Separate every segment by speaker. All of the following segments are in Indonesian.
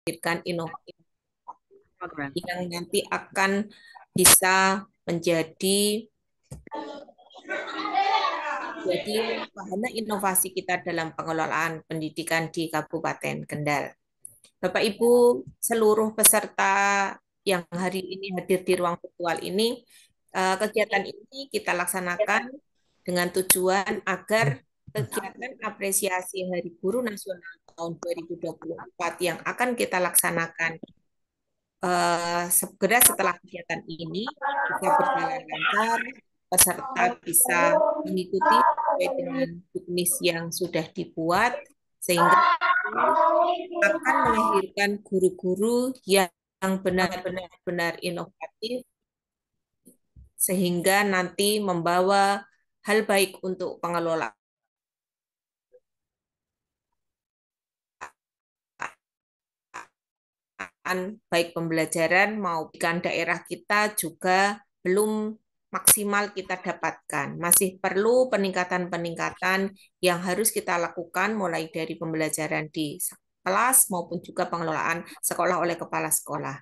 Speaker 1: melahirkan inovasi
Speaker 2: program.
Speaker 1: yang nanti akan bisa jadi wahana inovasi kita dalam pengelolaan pendidikan di Kabupaten Kendal. Bapak Ibu, seluruh peserta yang hari ini hadir di ruang virtual ini, kegiatan ini kita laksanakan dengan tujuan agar kegiatan apresiasi Hari Guru Nasional tahun 2024 yang akan kita laksanakan segera setelah kegiatan ini bisa berjalan lancar, peserta bisa mengikuti sesuai dengan juknis yang sudah dibuat, sehingga akan melahirkan guru-guru yang benar-benar inovatif, sehingga nanti membawa hal baik untuk pengelolaan baik pembelajaran maupun daerah kita juga belum maksimal kita dapatkan. Masih perlu peningkatan-peningkatan yang harus kita lakukan mulai dari pembelajaran di kelas maupun juga pengelolaan sekolah oleh kepala sekolah.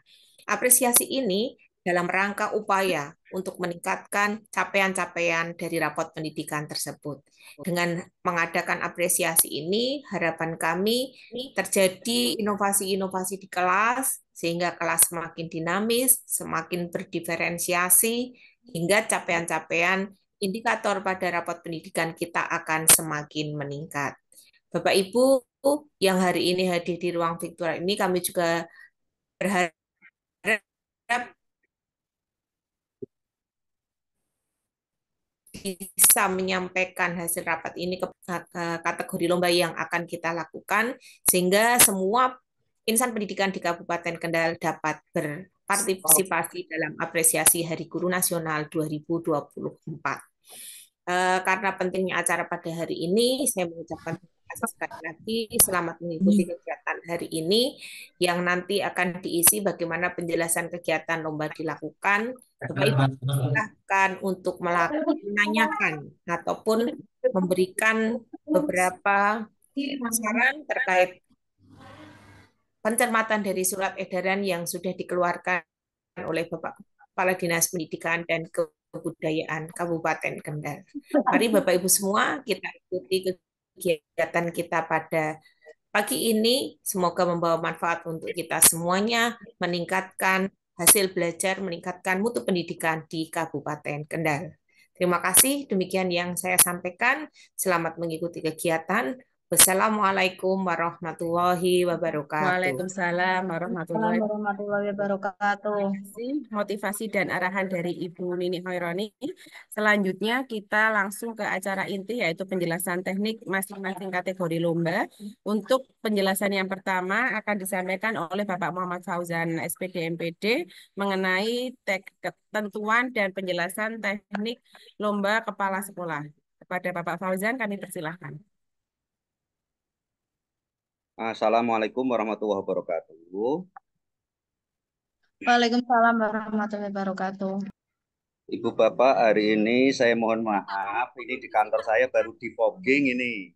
Speaker 1: Apresiasi ini dalam rangka upaya untuk meningkatkan capaian-capaian dari rapot pendidikan tersebut. Dengan mengadakan apresiasi ini, harapan kami terjadi inovasi-inovasi di kelas, sehingga kelas semakin dinamis, semakin berdiferensiasi, hingga capaian-capaian indikator pada rapot pendidikan kita akan semakin meningkat. Bapak Ibu yang hari ini hadir di ruang virtual ini, kami juga berharap bisa menyampaikan hasil rapat ini ke kategori lomba yang akan kita lakukan, sehingga semua insan pendidikan di Kabupaten Kendal dapat berpartisipasi dalam apresiasi Hari Guru Nasional 2024. Karena pentingnya acara pada hari ini, saya mengucapkan terima kasih sekali lagi. Selamat mengikuti kegiatan hari ini yang nanti akan diisi bagaimana penjelasan kegiatan lomba dilakukan. Bapak Ibu silakan untuk menanyakan ataupun memberikan beberapa saran terkait pencermatan dari surat edaran yang sudah dikeluarkan oleh Bapak Kepala Dinas Pendidikan dan Kebudayaan Kabupaten Kendal. Mari Bapak Ibu semua kita ikuti kegiatan kita pada pagi ini. Semoga membawa manfaat untuk kita semuanya, meningkatkan hasil belajar, meningkatkan mutu pendidikan di Kabupaten Kendal. Terima kasih, demikian yang saya sampaikan. Selamat mengikuti kegiatan. Wassalamualaikum warahmatullahi wabarakatuh.
Speaker 2: Waalaikumsalam warahmatullahi
Speaker 3: Assalamualaikum warahmatullahi wabarakatuh.
Speaker 2: wabarakatuh. Motivasi dan arahan dari Ibu Nini Hoironi. Selanjutnya kita langsung ke acara inti yaitu penjelasan teknik masing-masing kategori lomba. Untuk penjelasan yang pertama akan disampaikan oleh Bapak Muhammad Fauzan SPD MPD mengenai ketentuan dan penjelasan teknik lomba kepala sekolah. Kepada Bapak Fauzan kami persilahkan.
Speaker 4: Assalamualaikum warahmatullahi wabarakatuh.
Speaker 3: Waalaikumsalam warahmatullahi wabarakatuh.
Speaker 4: Ibu Bapak, hari ini saya mohon maaf, ini di kantor saya baru di fogging ini.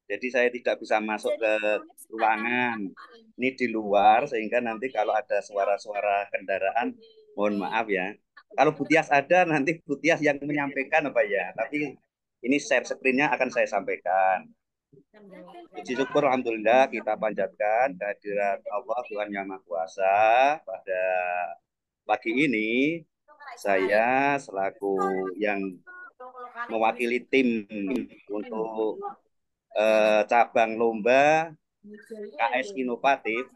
Speaker 4: Jadi saya tidak bisa masuk ke ruangan. Ini di luar, sehingga nanti kalau ada suara-suara kendaraan, mohon maaf ya. Kalau Bu Tias ada, nanti Bu Tias yang menyampaikan apa ya. Tapi ini share screen-nya akan saya sampaikan. Puji syukur Alhamdulillah kita panjatkan kehadiran Allah Tuhan Yang Maha Kuasa. Pada pagi ini saya selaku yang mewakili tim untuk cabang lomba KS Inovatif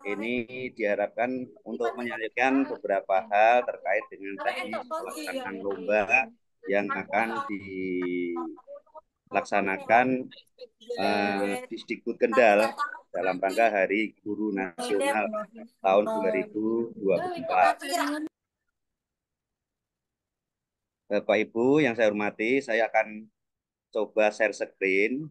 Speaker 4: ini diharapkan untuk menyampaikan beberapa hal terkait dengan teknis pelaksanaan lomba yang akan dilaksanakan di Sdikbud Kendal dalam rangka Hari Guru Nasional tahun 2024. Bapak Ibu yang saya hormati, saya akan coba share screen.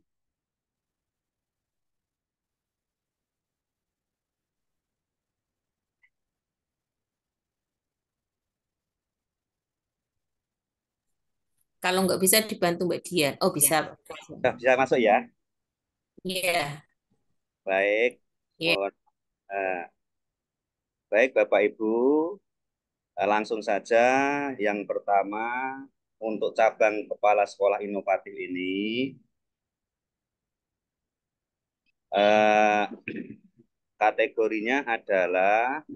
Speaker 1: Kalau nggak bisa dibantu Mbak Dian. Oh, bisa.
Speaker 4: Bisa masuk ya?
Speaker 1: Iya.
Speaker 4: Baik.
Speaker 1: Iya.
Speaker 4: Mohon Eh, Baik Bapak Ibu, langsung saja yang pertama untuk cabang kepala sekolah inovatif ini eh, kategorinya adalah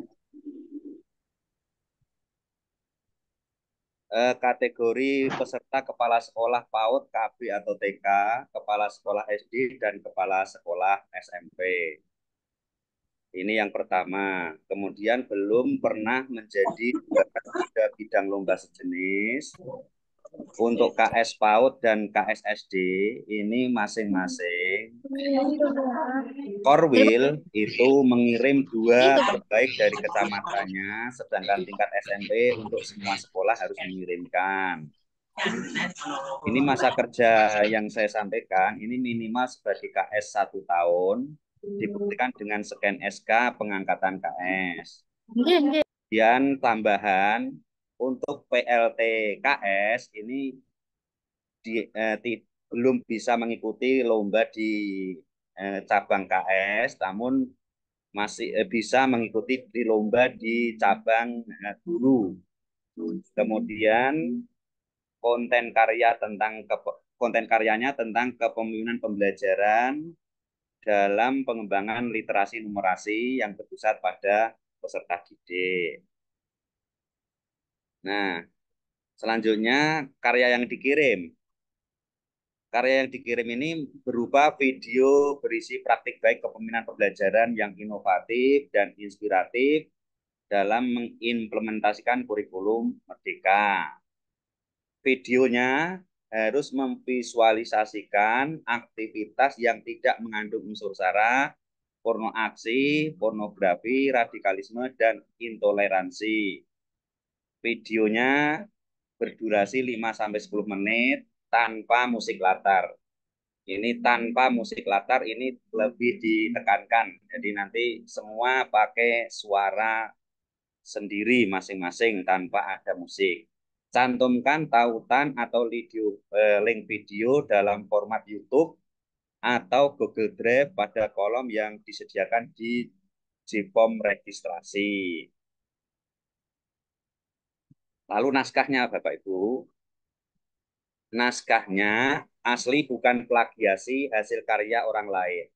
Speaker 4: kategori peserta kepala sekolah PAUD, KB atau TK, kepala sekolah SD, dan kepala sekolah SMP. Ini yang pertama. Kemudian belum pernah menjadi juara pada bidang lomba sejenis. Untuk KS PAUD dan KS SD ini masing-masing Korwil itu mengirim 2 terbaik dari kecamatannya, sedangkan tingkat SMP untuk semua sekolah harus mengirimkan. Ini masa kerja yang saya sampaikan, ini minimal sebagai KS 1 tahun, dibuktikan dengan scan SK pengangkatan KS. Kemudian tambahan untuk PLT KS ini belum bisa mengikuti lomba di cabang KS, namun masih bisa mengikuti di lomba di cabang guru. Kemudian konten karyanya tentang kepemimpinan pembelajaran dalam pengembangan literasi numerasi yang berpusat pada peserta didik. Nah, selanjutnya karya yang dikirim. Karya yang dikirim ini berupa video berisi praktik baik kepemimpinan pembelajaran yang inovatif dan inspiratif dalam mengimplementasikan kurikulum Merdeka. Videonya harus memvisualisasikan aktivitas yang tidak mengandung unsur sara, porno aksi, pornografi, radikalisme, dan intoleransi. Videonya berdurasi 5-10 menit tanpa musik latar. Ini tanpa musik latar ini lebih ditekankan. Jadi nanti semua pakai suara sendiri masing-masing tanpa ada musik. Cantumkan tautan atau link video dalam format YouTube atau Google Drive pada kolom yang disediakan di JPOM registrasi. Lalu naskahnya Bapak Ibu. Naskahnya asli bukan plagiasi hasil karya orang lain.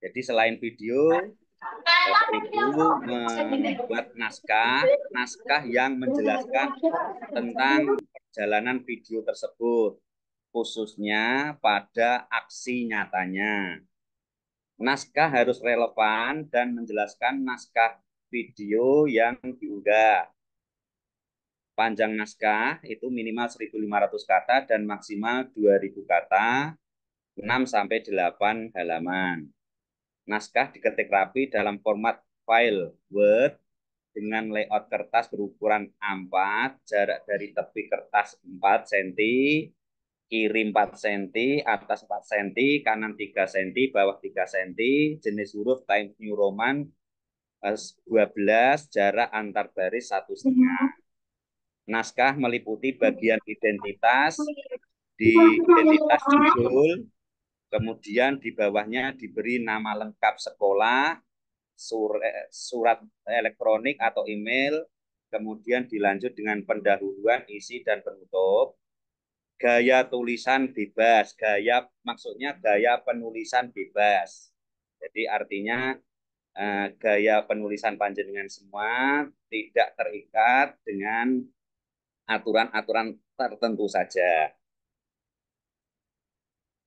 Speaker 4: Jadi selain video, Bapak Ibu membuat naskah yang menjelaskan tentang perjalanan video tersebut, khususnya pada aksi nyatanya. Naskah harus relevan dan menjelaskan naskah video yang diunggah. Panjang naskah itu minimal 1.500 kata dan maksimal 2.000 kata, 6-8 halaman. Naskah diketik rapi dalam format file Word dengan layout kertas berukuran A4, jarak dari tepi kertas 4 cm, kiri 4 cm, atas 4 cm, kanan 3 cm, bawah 3 cm, jenis huruf Times New Roman 12, jarak antar baris 1,5. Naskah meliputi bagian identitas, di identitas judul, kemudian di bawahnya diberi nama lengkap sekolah, surat elektronik atau email, kemudian dilanjut dengan pendahuluan, isi, dan penutup. Gaya tulisan bebas, maksudnya gaya penulisan bebas. Jadi artinya gaya penulisan panjenengan semua tidak terikat dengan aturan-aturan tertentu saja.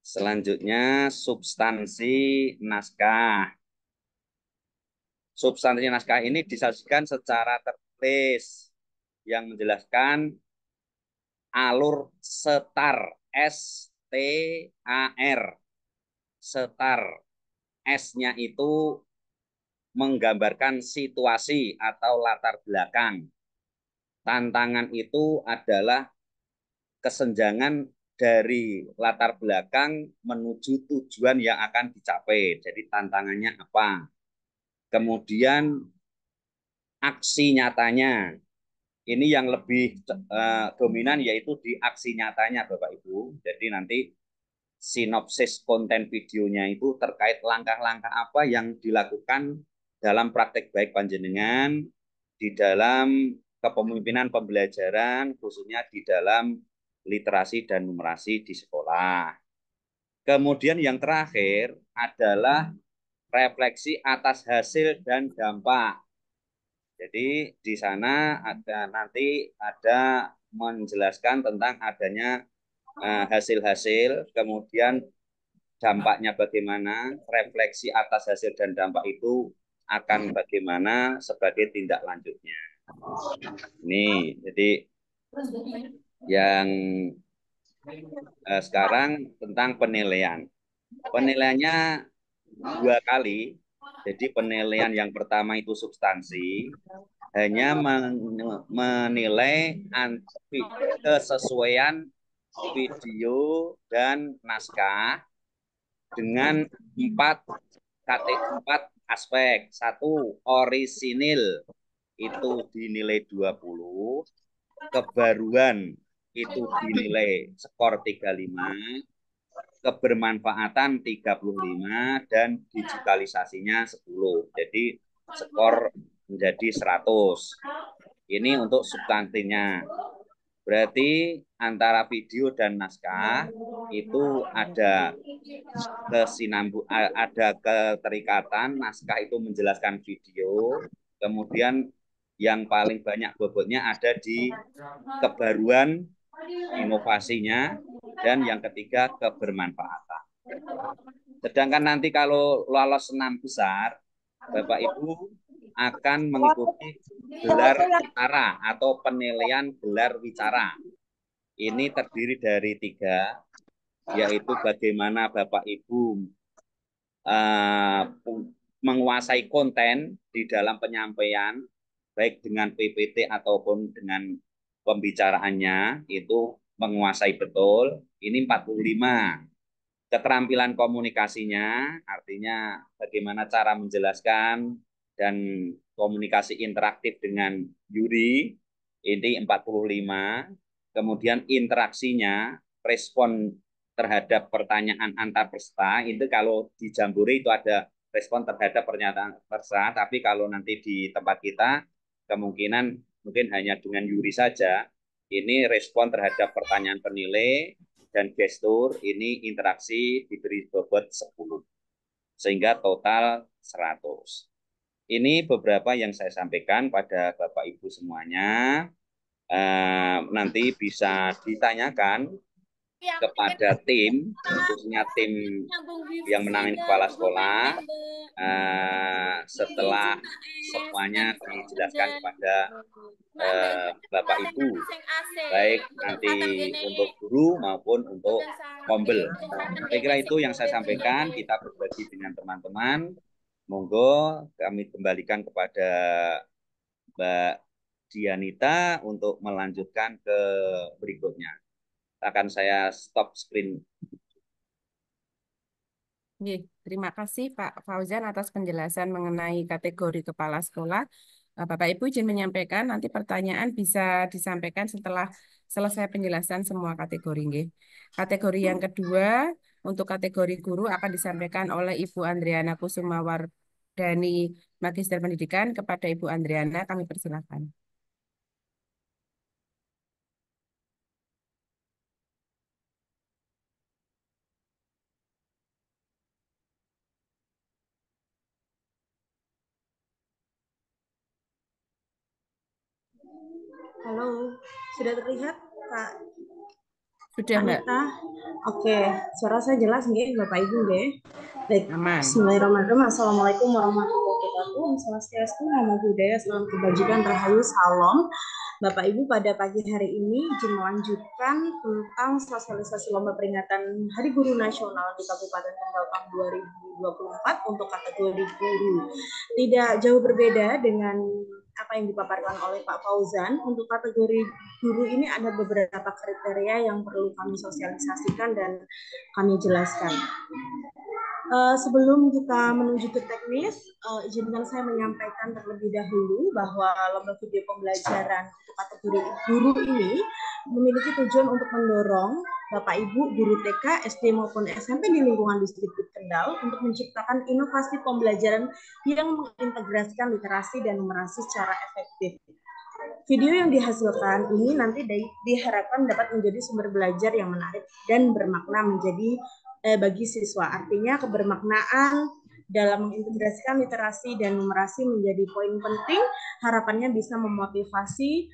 Speaker 4: Selanjutnya substansi naskah. Substansi naskah ini disajikan secara tertulis yang menjelaskan alur setar, STAR. Setar, S-nya itu menggambarkan situasi atau latar belakang. Tantangan itu adalah kesenjangan dari latar belakang menuju tujuan yang akan dicapai. Jadi tantangannya apa? Kemudian aksi nyatanya. Ini yang lebih dominan yaitu di aksi nyatanya Bapak Ibu. Jadi nanti sinopsis konten videonya itu terkait langkah-langkah apa yang dilakukan dalam praktek baik panjenengan di dalam kepemimpinan pembelajaran, khususnya di dalam literasi dan numerasi di sekolah. Kemudian yang terakhir adalah refleksi atas hasil dan dampak. Jadi di sana nanti ada menjelaskan tentang adanya hasil-hasil, kemudian dampaknya bagaimana, refleksi atas hasil dan dampak itu akan bagaimana sebagai tindak lanjutnya. Ini jadi yang sekarang tentang penilaian. Penilaiannya 2 kali. Jadi penilaian yang pertama itu substansi, hanya menilai kesesuaian video dan naskah dengan 4 aspek. 1, orisinil itu dinilai 20, kebaruan itu dinilai skor 35, kebermanfaatan 35, dan digitalisasinya 10. Jadi skor menjadi 100. Ini untuk substansinya. Berarti antara video dan naskah itu ada keterikatan. Naskah itu menjelaskan video, kemudian yang paling banyak bobotnya ada di kebaruan, inovasinya, dan yang ketiga kebermanfaatan. Sedangkan nanti kalau lolos 6 besar, Bapak Ibu akan mengikuti gelar wicara atau penilaian gelar wicara. Ini terdiri dari 3, yaitu bagaimana Bapak Ibu menguasai konten di dalam penyampaian, baik dengan PPT ataupun dengan pembicaraannya, itu menguasai betul. Ini 45. Keterampilan komunikasinya, artinya bagaimana cara menjelaskan dan komunikasi interaktif dengan juri, ini 45. Kemudian interaksinya, respon terhadap pertanyaan antar peserta, itu kalau di Jambore itu ada respon terhadap pernyataan peserta, tapi kalau nanti di tempat kita kemungkinan mungkin hanya dengan juri saja. Ini respon terhadap pertanyaan penilai dan gestur, ini interaksi diberi bobot 10. Sehingga total 100. Ini beberapa yang saya sampaikan pada Bapak Ibu semuanya. Nanti bisa ditanyakan kepada tim, khususnya tim yang menangani kepala sekolah, setelah semuanya dijelaskan kepada Bapak Ibu, baik nanti untuk guru maupun untuk kombel. Saya kira itu yang saya sampaikan, kita berbagi dengan teman-teman. Monggo kami kembalikan kepada Mbak Dianita untuk melanjutkan ke berikutnya. Akan saya stop screen.
Speaker 2: Terima kasih Pak Fauzan atas penjelasan mengenai kategori kepala sekolah. Bapak Ibu izin menyampaikan, nanti pertanyaan bisa disampaikan setelah selesai penjelasan semua kategori. Kategori yang kedua, untuk kategori guru akan disampaikan oleh Ibu Andriana Kusumawardani, Magister Pendidikan. Kepada Ibu Andriana, kami persilakan.
Speaker 5: Halo, sudah terlihat Kak
Speaker 2: Sudah, Mbak.
Speaker 5: Anita? Oke, suara saya jelas nggih Bapak Ibu nggih? Baik,
Speaker 2: Aman.
Speaker 5: Bismillahirrahmanirrahim. Assalamualaikum warahmatullahi wabarakatuh. Om Swastiastu, Namo Buddhaya, Salam Kebajikan, Rahayu, Salam. Bapak Ibu, pada pagi hari ini izin melanjutkan tentang sosialisasi lomba peringatan Hari Guru Nasional di Kabupaten Kendal tahun 2024 untuk kategori guru. Tidak jauh berbeda dengan apa yang dipaparkan oleh Pak Fauzan. Untuk kategori guru ini ada beberapa kriteria yang perlu kami sosialisasikan dan kami jelaskan. Sebelum kita menuju ke teknis, izinkan saya menyampaikan terlebih dahulu bahwa lomba video pembelajaran untuk kategori guru ini memiliki tujuan untuk mendorong Bapak Ibu guru TK, SD maupun SMP di lingkungan Distrik Kendal untuk menciptakan inovasi pembelajaran yang mengintegrasikan literasi dan numerasi secara efektif. Video yang dihasilkan ini nanti diharapkan dapat menjadi sumber belajar yang menarik dan bermakna bagi siswa. Artinya kebermaknaan dalam mengintegrasikan literasi dan numerasi menjadi poin penting. Harapannya bisa memotivasi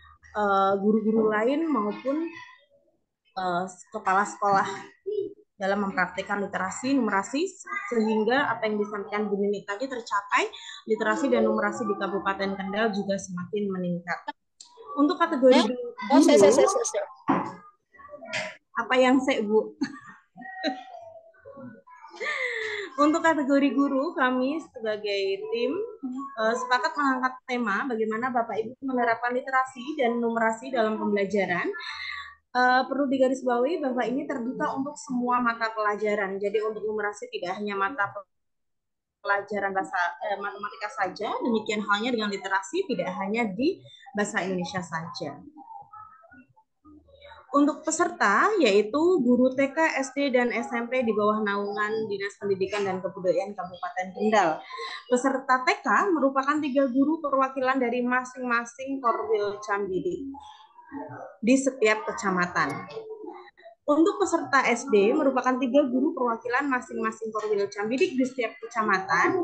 Speaker 5: guru-guru lain maupun kepala sekolah dalam mempraktikkan literasi, numerasi, sehingga apa yang disampaikan Bu Nini tadi tercapai, literasi dan numerasi di Kabupaten Kendal juga semakin meningkat. Untuk kategori guru, apa yang saya Bu? Untuk kategori guru, kami sebagai tim sepakat mengangkat tema bagaimana Bapak Ibu menerapkan literasi dan numerasi dalam pembelajaran. Perlu digarisbawahi bahwa ini terbuka untuk semua mata pelajaran. Jadi untuk numerasi tidak hanya mata pelajaran bahasa matematika saja, demikian halnya dengan literasi tidak hanya di bahasa Indonesia saja. Untuk peserta yaitu guru TK, SD, dan SMP di bawah naungan Dinas Pendidikan dan Kebudayaan Kabupaten Kendal. Peserta TK merupakan 3 guru perwakilan dari masing-masing Korwil Cambidik di setiap kecamatan. Untuk peserta SD merupakan 3 guru perwakilan masing-masing Korwil Cambidik di setiap kecamatan.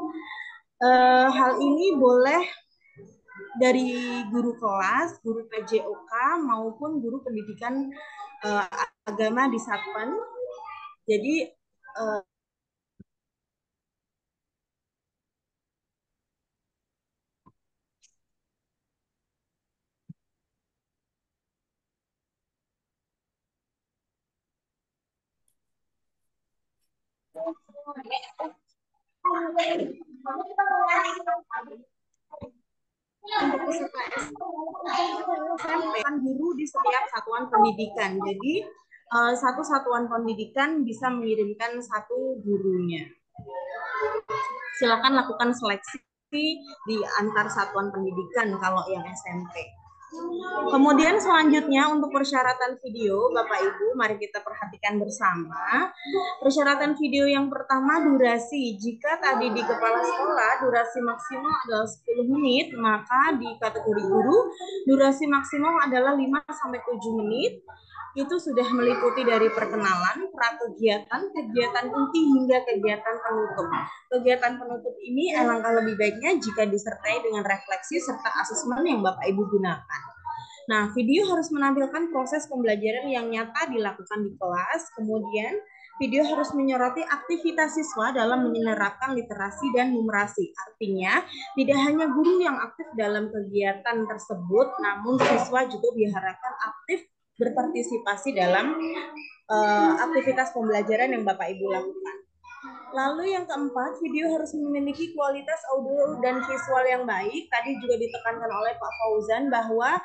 Speaker 5: Hal ini boleh dari guru kelas, guru PJOK maupun guru pendidikan agama di Satpen. Jadi untuk peserta SMP kan guru di setiap satuan pendidikan. Jadi satu satuan pendidikan bisa mengirimkan 1 gurunya. Silakan lakukan seleksi di antar satuan pendidikan kalau yang SMP. Kemudian selanjutnya untuk persyaratan video, Bapak Ibu, mari kita perhatikan bersama. Persyaratan video yang pertama durasi. Jika tadi di kepala sekolah durasi maksimal adalah 10 menit, maka di kategori guru durasi maksimal adalah 5-7 menit. Itu sudah meliputi dari perkenalan, prakegiatan, kegiatan inti hingga kegiatan penutup. Kegiatan penutup ini alangkah lebih baiknya jika disertai dengan refleksi serta asesmen yang Bapak Ibu gunakan. Nah, video harus menampilkan proses pembelajaran yang nyata dilakukan di kelas, kemudian video harus menyoroti aktivitas siswa dalam menerapkan literasi dan numerasi. Artinya, tidak hanya guru yang aktif dalam kegiatan tersebut, namun siswa juga diharapkan aktif berpartisipasi dalam aktivitas pembelajaran yang Bapak Ibu lakukan. Lalu yang keempat, video harus memiliki kualitas audio dan visual yang baik. Tadi juga ditekankan oleh Pak Fauzan bahwa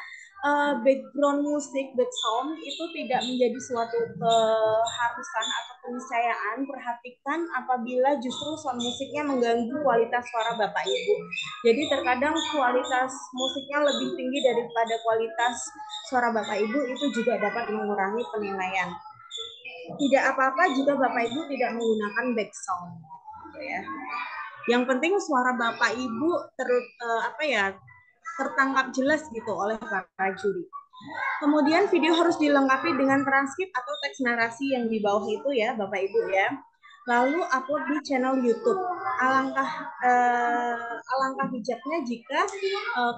Speaker 5: background musik, background itu tidak menjadi suatu keharusan atau keniscayaan. Perhatikan apabila justru sound musiknya mengganggu kualitas suara Bapak Ibu. Jadi terkadang kualitas musiknya lebih tinggi daripada kualitas suara Bapak Ibu, itu juga dapat mengurangi penilaian. Tidak apa-apa jika Bapak Ibu tidak menggunakan back sound, gitu ya. Yang penting suara Bapak Ibu tertangkap jelas gitu oleh para juri. Kemudian video harus dilengkapi dengan transkrip atau teks narasi yang di bawah itu ya Bapak Ibu ya. Lalu upload di channel YouTube. Alangkah bijaknya jika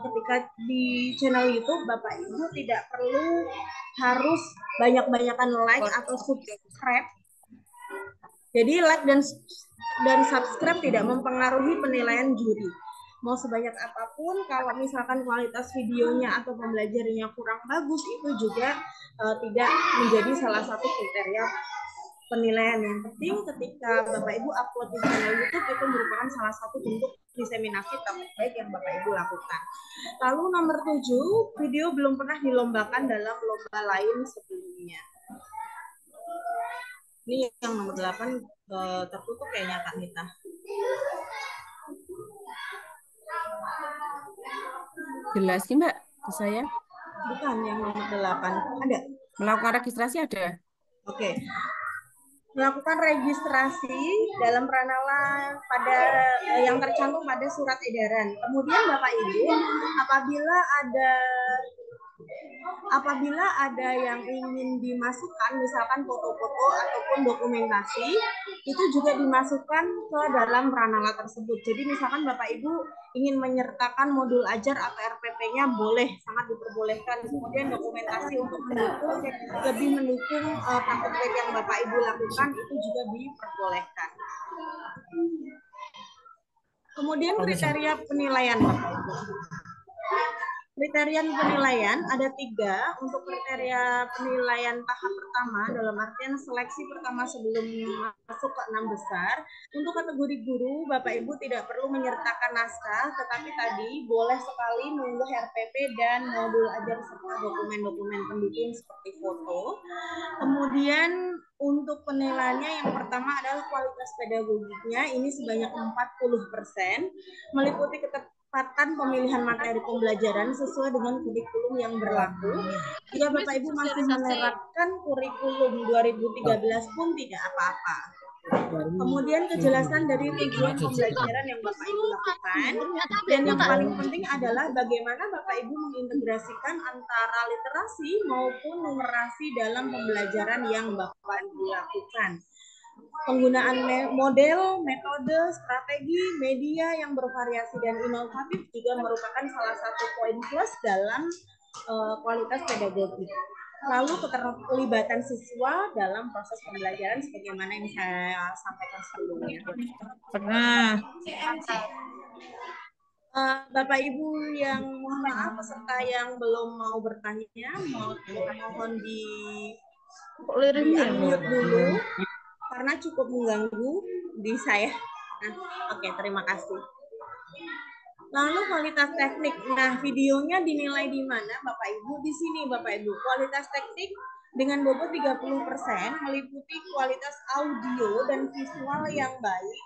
Speaker 5: ketika di channel YouTube Bapak Ibu tidak perlu harus banyak-banyakan like atau subscribe. Jadi like dan subscribe tidak mempengaruhi penilaian juri. Mau sebanyak apapun, kalau misalkan kualitas videonya atau pembelajarannya kurang bagus, itu juga tidak menjadi salah satu kriteria penilaian. Yang penting ketika Bapak Ibu upload di channel YouTube itu merupakan salah satu bentuk diseminasi terbaik yang Bapak Ibu lakukan. Lalu nomor 7, video belum pernah dilombakan dalam lomba lain sebelumnya. Ini yang nomor 8 tertutup kayaknya Kak Nita.
Speaker 2: Jelas sih Mbak, ke saya.
Speaker 5: Bukan yang nomor 8. Ada?
Speaker 2: Melakukan registrasi ada?
Speaker 5: Oke. Melakukan registrasi dalam Pranala pada yang tercantum pada surat edaran. Kemudian Bapak Ibu, apabila ada yang ingin dimasukkan, misalkan foto-foto ataupun dokumentasi, itu juga dimasukkan ke dalam Pranala tersebut. Jadi misalkan Bapak Ibu ingin menyertakan modul ajar atau RPP-nya, boleh, sangat diperbolehkan. Kemudian dokumentasi untuk lebih mendukung praktek baik yang Bapak Ibu lakukan, itu juga diperbolehkan. Kemudian kriteria penilaian Bapak Ibu. Kriteria penilaian ada 3 untuk kriteria penilaian tahap pertama, dalam artian seleksi pertama sebelum masuk ke 6 besar. Untuk kategori guru, Bapak Ibu tidak perlu menyertakan naskah, tetapi tadi boleh sekali mengunggah RPP dan modul ajar serta dokumen-dokumen pendukung seperti foto. Kemudian untuk penilaiannya yang pertama adalah kualitas pedagogiknya, ini sebanyak 40%, meliputi ketepatan pemilihan materi pembelajaran sesuai dengan kurikulum yang berlaku. Jika Bapak Ibu masih menerapkan kurikulum 2013 pun tidak apa-apa. Kemudian kejelasan dari tujuan pembelajaran yang Bapak Ibu lakukan, dan yang paling penting adalah bagaimana Bapak Ibu mengintegrasikan antara literasi maupun numerasi dalam pembelajaran yang Bapak Ibu lakukan. Penggunaan model, metode, strategi, media yang bervariasi dan inovatif juga merupakan salah satu poin plus dalam kualitas pedagogi. Lalu keterlibatan siswa dalam proses pembelajaran sebagaimana yang saya sampaikan sebelumnya. Bapak Ibu yang mohon maaf, peserta yang belum mau bertanya, mohon di unmute dulu karena cukup mengganggu di saya. Oke, terima kasih. Lalu kualitas teknik. Nah, videonya dinilai di mana, Bapak Ibu? Di sini, Bapak Ibu. Kualitas teknik dengan bobot 30% meliputi kualitas audio dan visual yang baik.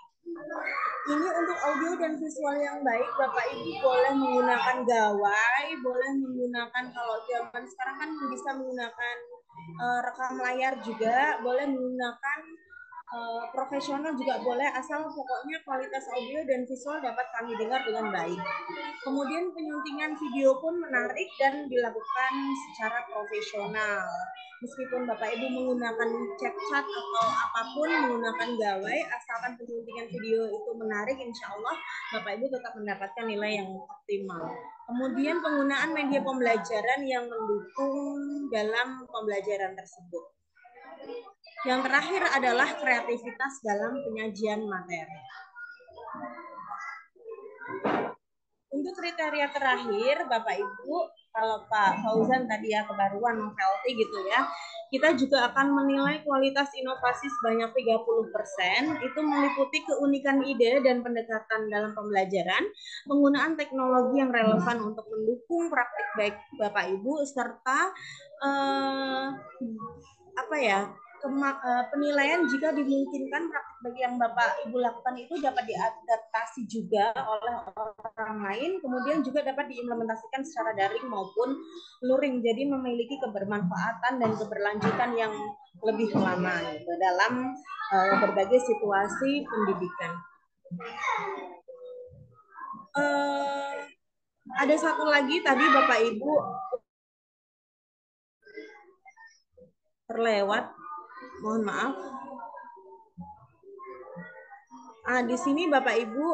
Speaker 5: Ini untuk audio dan visual yang baik, Bapak Ibu boleh menggunakan gawai, boleh menggunakan, kalau zaman sekarang kan bisa menggunakan rekam layar juga, boleh menggunakan profesional juga boleh, asal pokoknya kualitas audio dan visual dapat kami dengar dengan baik. Kemudian penyuntingan video pun menarik dan dilakukan secara profesional. Meskipun Bapak Ibu menggunakan CapCut atau apapun, menggunakan gawai, asalkan penyuntingan video itu menarik, insya Allah Bapak Ibu tetap mendapatkan nilai yang optimal. Kemudian penggunaan media pembelajaran yang mendukung dalam pembelajaran tersebut. Yang terakhir adalah kreativitas dalam penyajian materi. Untuk kriteria terakhir, Bapak Ibu, kalau Pak Fauzan tadi ya kebaruan novelty gitu ya, kita juga akan menilai kualitas inovasi sebanyak 30%, itu meliputi keunikan ide dan pendekatan dalam pembelajaran, penggunaan teknologi yang relevan untuk mendukung praktik baik Bapak Ibu, serta penilaian jika dimungkinkan praktik baik yang Bapak Ibu lakukan itu dapat diadaptasi juga oleh orang lain, kemudian juga dapat diimplementasikan secara daring maupun luring, jadi memiliki kebermanfaatan dan keberlanjutan yang lebih lama gitu, dalam berbagai situasi pendidikan. Ada satu lagi tadi Bapak Ibu terlewat, mohon maaf. Di sini Bapak Ibu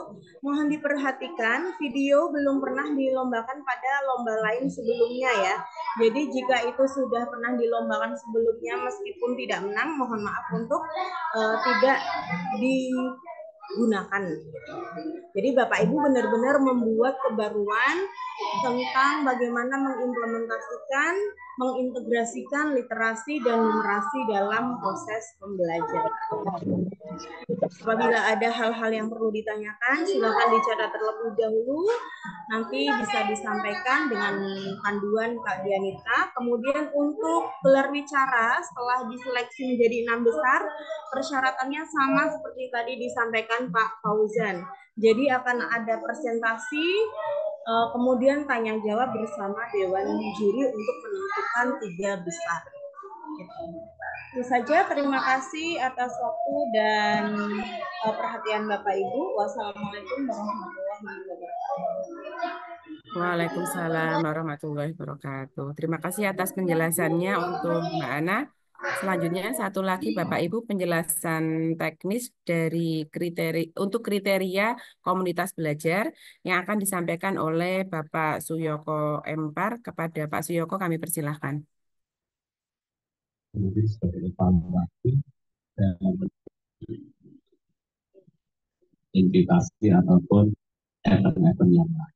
Speaker 5: mohon diperhatikan, video belum pernah dilombakan pada lomba lain sebelumnya ya. Jadi jika itu sudah pernah dilombakan sebelumnya meskipun tidak menang, mohon maaf untuk tidak digunakan. Jadi Bapak Ibu benar-benar membuat kebaruan tentang bagaimana mengimplementasikan, mengintegrasikan literasi dan numerasi dalam proses pembelajaran. Apabila ada hal-hal yang perlu ditanyakan, silakan dicatat terlebih dahulu. Nanti bisa disampaikan dengan panduan Kak Dianita. Kemudian untuk gelar bicara setelah diseleksi menjadi 6 besar, persyaratannya sama seperti tadi disampaikan Pak Fauzan. Jadi akan ada presentasi, kemudian tanya jawab bersama Dewan Juri untuk menentukan 3 besar. Gitu. Itu saja, terima kasih atas waktu dan perhatian Bapak Ibu. Wassalamualaikum warahmatullahi wabarakatuh.
Speaker 2: Waalaikumsalam warahmatullahi wabarakatuh. Terima kasih atas penjelasannya untuk Mbak Ana. Selanjutnya satu lagi Bapak Ibu penjelasan teknis dari untuk kriteria komunitas belajar yang akan disampaikan oleh Bapak Suyoko Empar. Kepada Pak Suyoko kami persilahkan.
Speaker 6: Kemudian sebagai evaluasi dan invitasi ataupun event-event yang lain.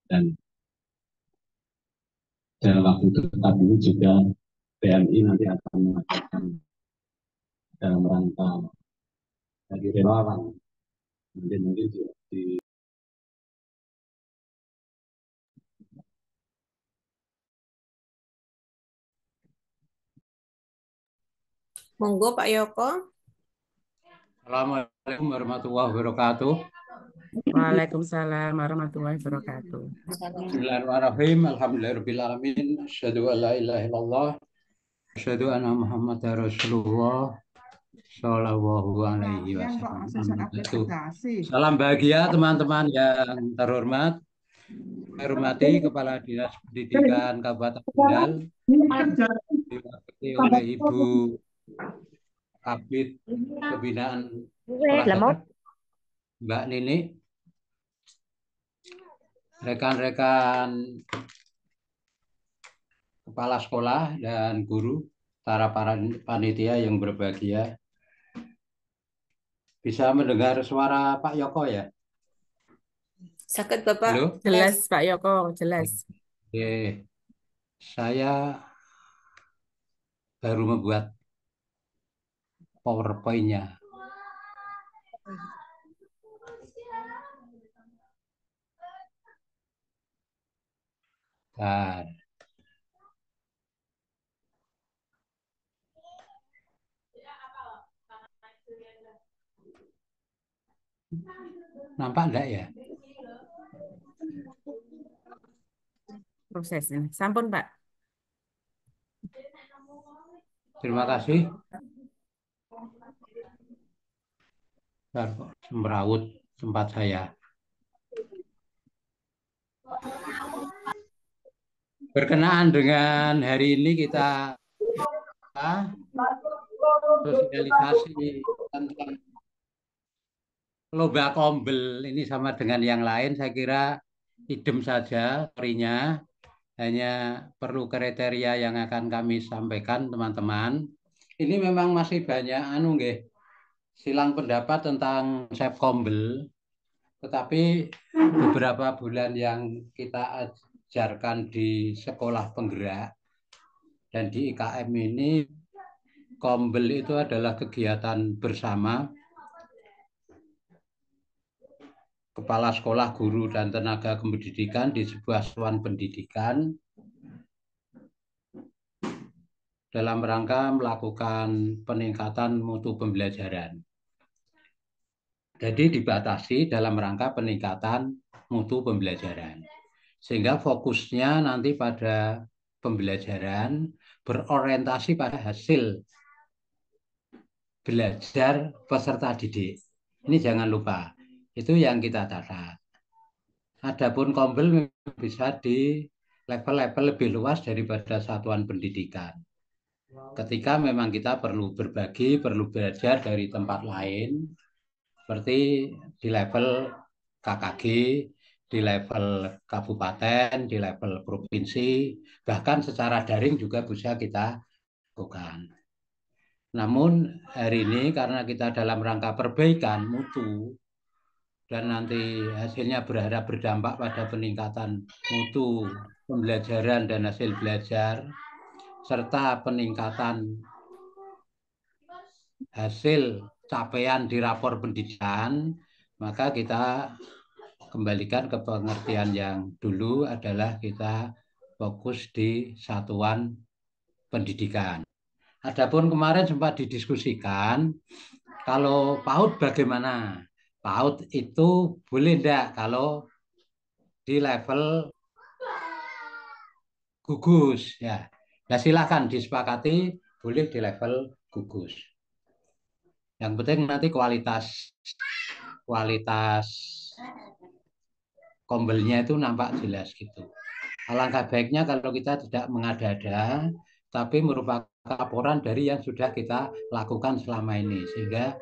Speaker 6: Dan dalam waktu dekat ini juga PMI nanti akan mengadakan dalam rangka dari relawan. Nanti mungkin di
Speaker 1: Monggo Pak Yoko.
Speaker 7: Assalamualaikum warahmatullahi wabarakatuh.
Speaker 2: Waalaikumsalam warahmatullahi wabarakatuh.
Speaker 7: Bismillahirrahmanirrahim. Alhamdulillahirrahmanirrahim. Asyhadu an la ilaha illallah. Asyhadu anna Muhammadar Rasulullah. Shallallahu alaihi wasallam. Salam bahagia teman-teman yang terhormat. Saya hormati Kepala Dinas Pendidikan Kabupaten Kendal, diwakili oleh Ibu Kabid Pembinaan Mbak Nini, rekan-rekan kepala sekolah dan guru, para panitia yang berbahagia. Bisa mendengar suara Pak Yoko ya?
Speaker 1: Sakit Bapak?
Speaker 7: Halo?
Speaker 2: Jelas Pak Yoko, jelas.
Speaker 7: Oke. Saya baru membuat PowerPoint-nya. Dan nampak enggak ya?
Speaker 2: Proses ini. Sampun Pak.
Speaker 7: Terima kasih. Semeraut tempat saya. Berkenaan dengan hari ini kita sosialisasi tentang lomba kombel ini sama dengan yang lain. Saya kira idem saja teorinya, hanya perlu kriteria yang akan kami sampaikan teman-teman. Ini memang masih banyak silang pendapat tentang konsep kombel, tetapi beberapa bulan yang kita ajarkan di sekolah penggerak dan di IKM ini, kombel itu adalah kegiatan bersama kepala sekolah, guru, dan tenaga kependidikan di sebuah satuan pendidikan dalam rangka melakukan peningkatan mutu pembelajaran. Jadi dibatasi dalam rangka peningkatan mutu pembelajaran. Sehingga fokusnya nanti pada pembelajaran berorientasi pada hasil belajar peserta didik. Ini jangan lupa, itu yang kita catat. Adapun kombel bisa di level-level lebih luas daripada satuan pendidikan. Ketika memang kita perlu berbagi, perlu belajar dari tempat lain, seperti di level KKG, di level kabupaten, di level provinsi, bahkan secara daring juga bisa kita lakukan. Namun hari ini karena kita dalam rangka perbaikan mutu dan nanti hasilnya berharap berdampak pada peningkatan mutu pembelajaran dan hasil belajar, serta peningkatan hasil capaian di rapor pendidikan, maka kita kembalikan ke pengertian yang dulu adalah kita fokus di satuan pendidikan. Adapun kemarin sempat didiskusikan, kalau PAUD bagaimana? PAUD itu boleh enggak kalau di level gugus ya. Nah, silakan disepakati boleh di level gugus. Yang penting nanti kualitas kombelnya itu nampak jelas gitu. Alangkah baiknya kalau kita tidak mengada-ada, tapi merupakan laporan dari yang sudah kita lakukan selama ini, sehingga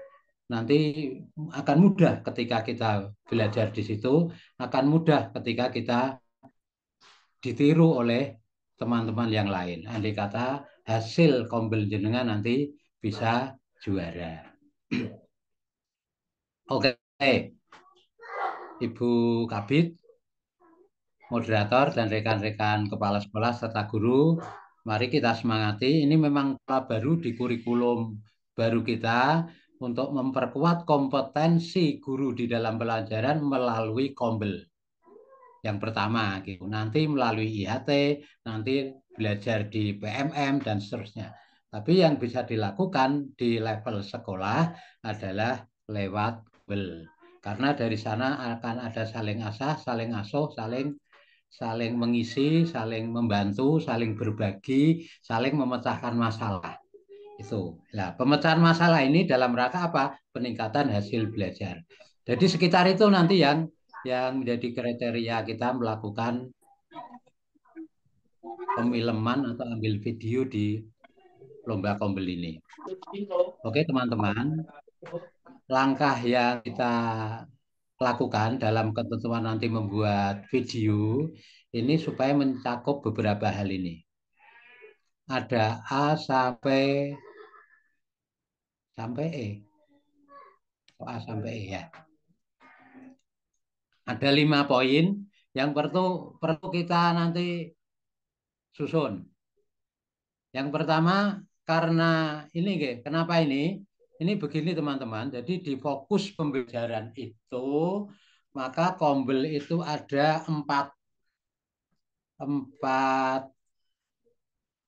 Speaker 7: nanti akan mudah ketika kita belajar di situ, akan mudah ketika kita ditiru oleh teman-teman yang lain. Andai kata hasil kombel jenengan nanti bisa juara. Oke, Ibu Kabid, moderator dan rekan-rekan kepala sekolah serta guru, mari kita semangati. Ini memang baru di kurikulum baru kita untuk memperkuat kompetensi guru di dalam pelajaran melalui kombel. Yang pertama, gitu. Nanti melalui IHT, nanti belajar di PMM dan seterusnya. Tapi yang bisa dilakukan di level sekolah adalah lewat kombel. Karena dari sana akan ada saling asah, saling asuh, saling mengisi, saling membantu, saling berbagi, saling memecahkan masalah. Itu. Nah, pemecahan masalah ini dalam rangka apa? Peningkatan hasil belajar. Jadi sekitar itu nanti yang menjadi kriteria kita melakukan pemilman atau ambil video di lomba kombel ini. Oke, teman-teman. Langkah yang kita lakukan dalam ketentuan nanti membuat video ini supaya mencakup beberapa hal ini. Ada A sampai E. A sampai E ya. Ada 5 poin yang perlu kita nanti susun. Yang pertama, karena ini, kenapa ini? Ini begini teman-teman, jadi di fokus pembelajaran itu, maka kombel itu ada 4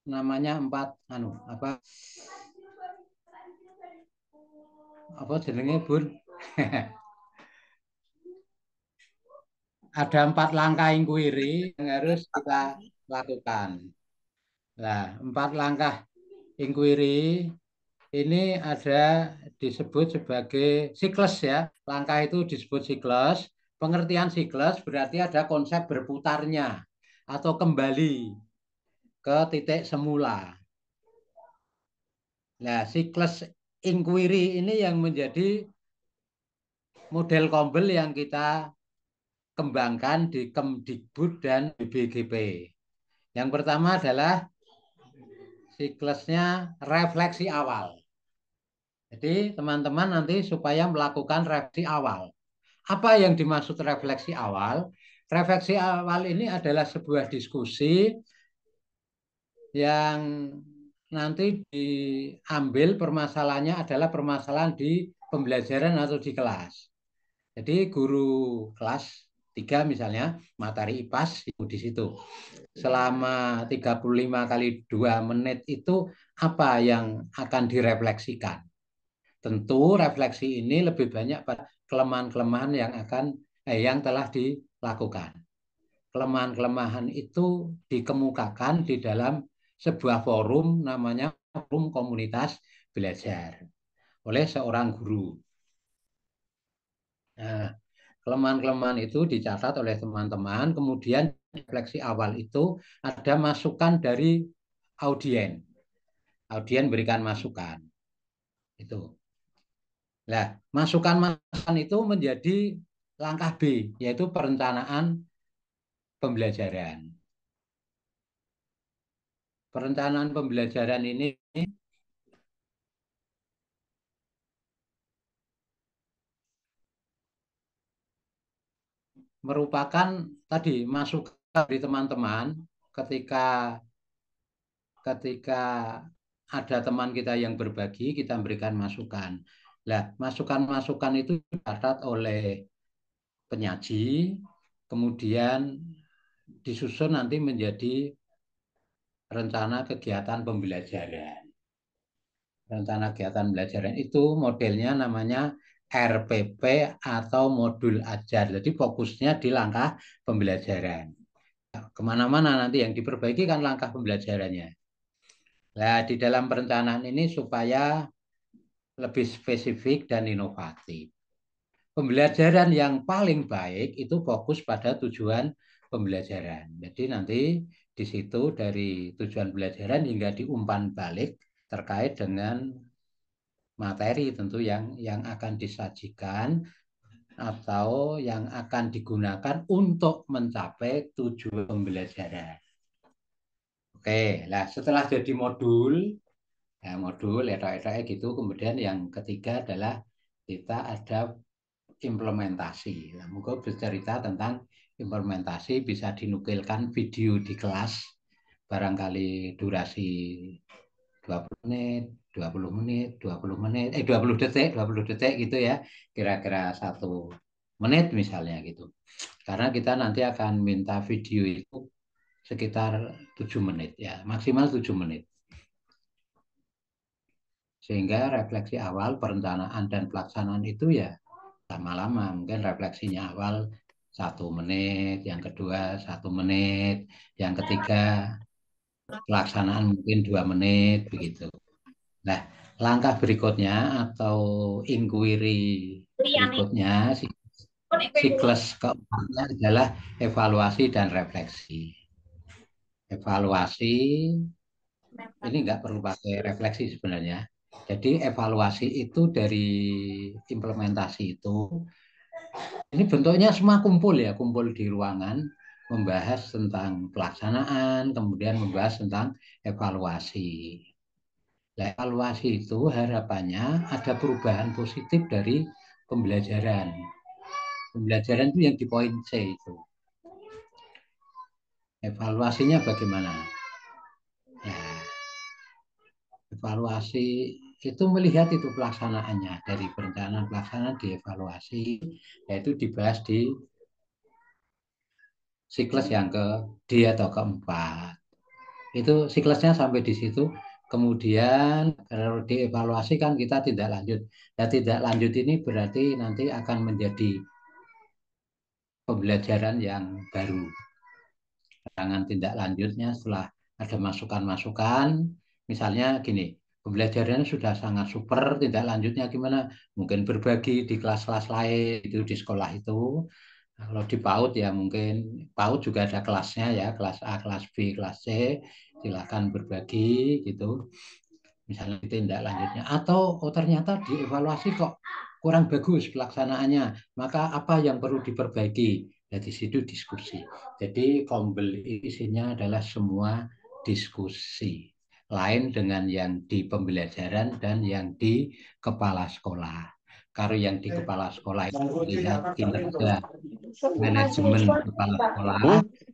Speaker 7: namanya 4 apa jenenge Bun? Ada 4 langkah inquiry yang harus kita lakukan. Nah, 4 langkah inquiry ini ada disebut sebagai siklus ya. Langkah itu disebut siklus. Pengertian siklus berarti ada konsep berputarnya atau kembali ke titik semula. Nah, siklus inquiry ini yang menjadi model kombel yang kita kembangkan di Kemdikbud dan BBGP. Yang pertama adalah siklusnya refleksi awal. Jadi teman-teman nanti supaya melakukan refleksi awal. Apa yang dimaksud refleksi awal? Refleksi awal ini adalah sebuah diskusi yang nanti diambil permasalahannya adalah permasalahan di pembelajaran atau di kelas. Jadi guru kelas 3 misalnya, materi IPAS itu di situ. Selama 35 kali 2 menit itu apa yang akan direfleksikan? Tentu refleksi ini lebih banyak pada kelemahan-kelemahan yang telah dilakukan. Kelemahan-kelemahan itu dikemukakan di dalam sebuah forum namanya forum komunitas belajar oleh seorang guru. Nah, kelemahan-kelemahan itu dicatat oleh teman-teman, kemudian refleksi awal itu ada masukan dari audien. Audien berikan masukan. Itu. Nah, masukan-masukan itu menjadi langkah B, yaitu perencanaan pembelajaran. Perencanaan pembelajaran ini merupakan tadi masukan dari teman-teman ketika ada teman kita yang berbagi, kita berikan masukan. Nah, masukan-masukan itu dicatat oleh penyaji, kemudian disusun nanti menjadi rencana kegiatan pembelajaran. Rencana kegiatan pembelajaran itu modelnya namanya RPP atau modul ajar. Jadi fokusnya di langkah pembelajaran. Kemana-mana nanti yang diperbaiki kan langkah pembelajarannya. Nah, di dalam perencanaan ini supaya lebih spesifik dan inovatif. Pembelajaran yang paling baik itu fokus pada tujuan pembelajaran. Jadi nanti di situ dari tujuan pembelajaran hingga diumpan balik terkait dengan materi tentu yang akan disajikan atau yang akan digunakan untuk mencapai tujuan pembelajaran. Oke, nah setelah jadi modul, ya modul gitu, kemudian yang ketiga adalah kita ada implementasi. Nah, mungkin bercerita tentang implementasi bisa dinukilkan video di kelas, barangkali durasi 20 menit, 20 menit, 20 menit, 20 detik gitu ya, kira-kira 1 menit misalnya gitu. Karena kita nanti akan minta video itu sekitar 7 menit ya, maksimal 7 menit. Sehingga refleksi awal perencanaan dan pelaksanaan itu ya lama-lama, mungkin refleksinya awal 1 menit, yang kedua 1 menit, yang ketiga pelaksanaan mungkin 2 menit begitu. Nah, langkah berikutnya atau inquiry berikutnya, siklus keempatnya adalah evaluasi dan refleksi. Evaluasi ini nggak perlu pakai refleksi sebenarnya. Jadi evaluasi itu dari implementasi itu, ini bentuknya semua kumpul ya, kumpul di ruangan, membahas tentang pelaksanaan, kemudian membahas tentang evaluasi. Nah, evaluasi itu harapannya ada perubahan positif dari pembelajaran. Pembelajaran itu yang di poin C itu. Evaluasinya bagaimana? Nah, evaluasi itu melihat itu pelaksanaannya, dari perencanaan pelaksanaan dievaluasi, yaitu dibahas di siklus yang D atau keempat. Itu siklusnya sampai di situ. Kemudian kalau dievaluasi kan kita tidak lanjut. Ya tidak lanjut ini berarti nanti akan menjadi pembelajaran yang baru. Jangan tindak lanjutnya setelah ada masukan-masukan, misalnya gini, pembelajarannya sudah sangat super, tindak lanjutnya gimana? Mungkin berbagi di kelas-kelas lain itu di sekolah itu. Kalau di PAUD ya mungkin PAUD juga ada kelasnya ya, kelas A, kelas B, kelas C, silakan berbagi gitu. Misalnya tindak lanjutnya, atau ternyata dievaluasi kok kurang bagus pelaksanaannya, maka apa yang perlu diperbaiki? Ya di situ diskusi. Jadi Kombel isinya adalah semua diskusi. Lain dengan yang di pembelajaran dan yang di kepala sekolah. Kalau yang di kepala sekolah itu melihat kinerja manajemen kepala sekolah.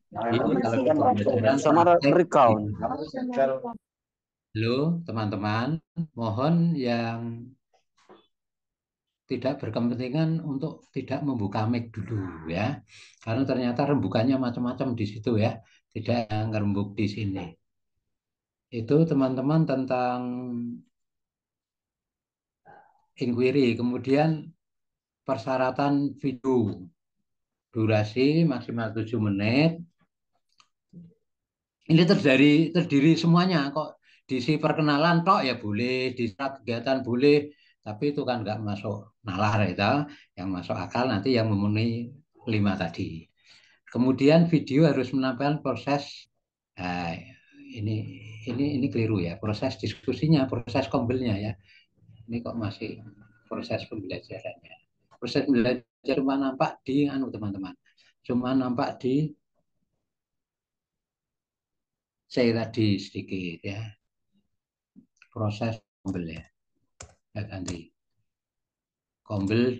Speaker 7: Jadi kalau di pembelajaran praktek. Halo teman-teman, mohon yang tidak berkepentingan untuk tidak membuka mic dulu ya, karena ternyata rembukannya macam-macam di situ ya, tidak yang ngerembuk di sini. Itu teman-teman tentang inquiry, kemudian persyaratan video, durasi maksimal 7 menit. Ini terdiri semuanya kok, diisi perkenalan tok ya boleh, di kegiatan boleh, tapi itu kan nggak masuk nalar itu, yang masuk akal nanti yang memenuhi 5 tadi. Kemudian video harus menampilkan proses, nah, ini keliru ya, proses diskusinya, proses kombelnya ya. Ini kok masih proses pembelajarannya. Proses belajar cuma nampak di teman-teman, cuma nampak di saya tadi sedikit ya, proses kombel ya. Ya nanti kombel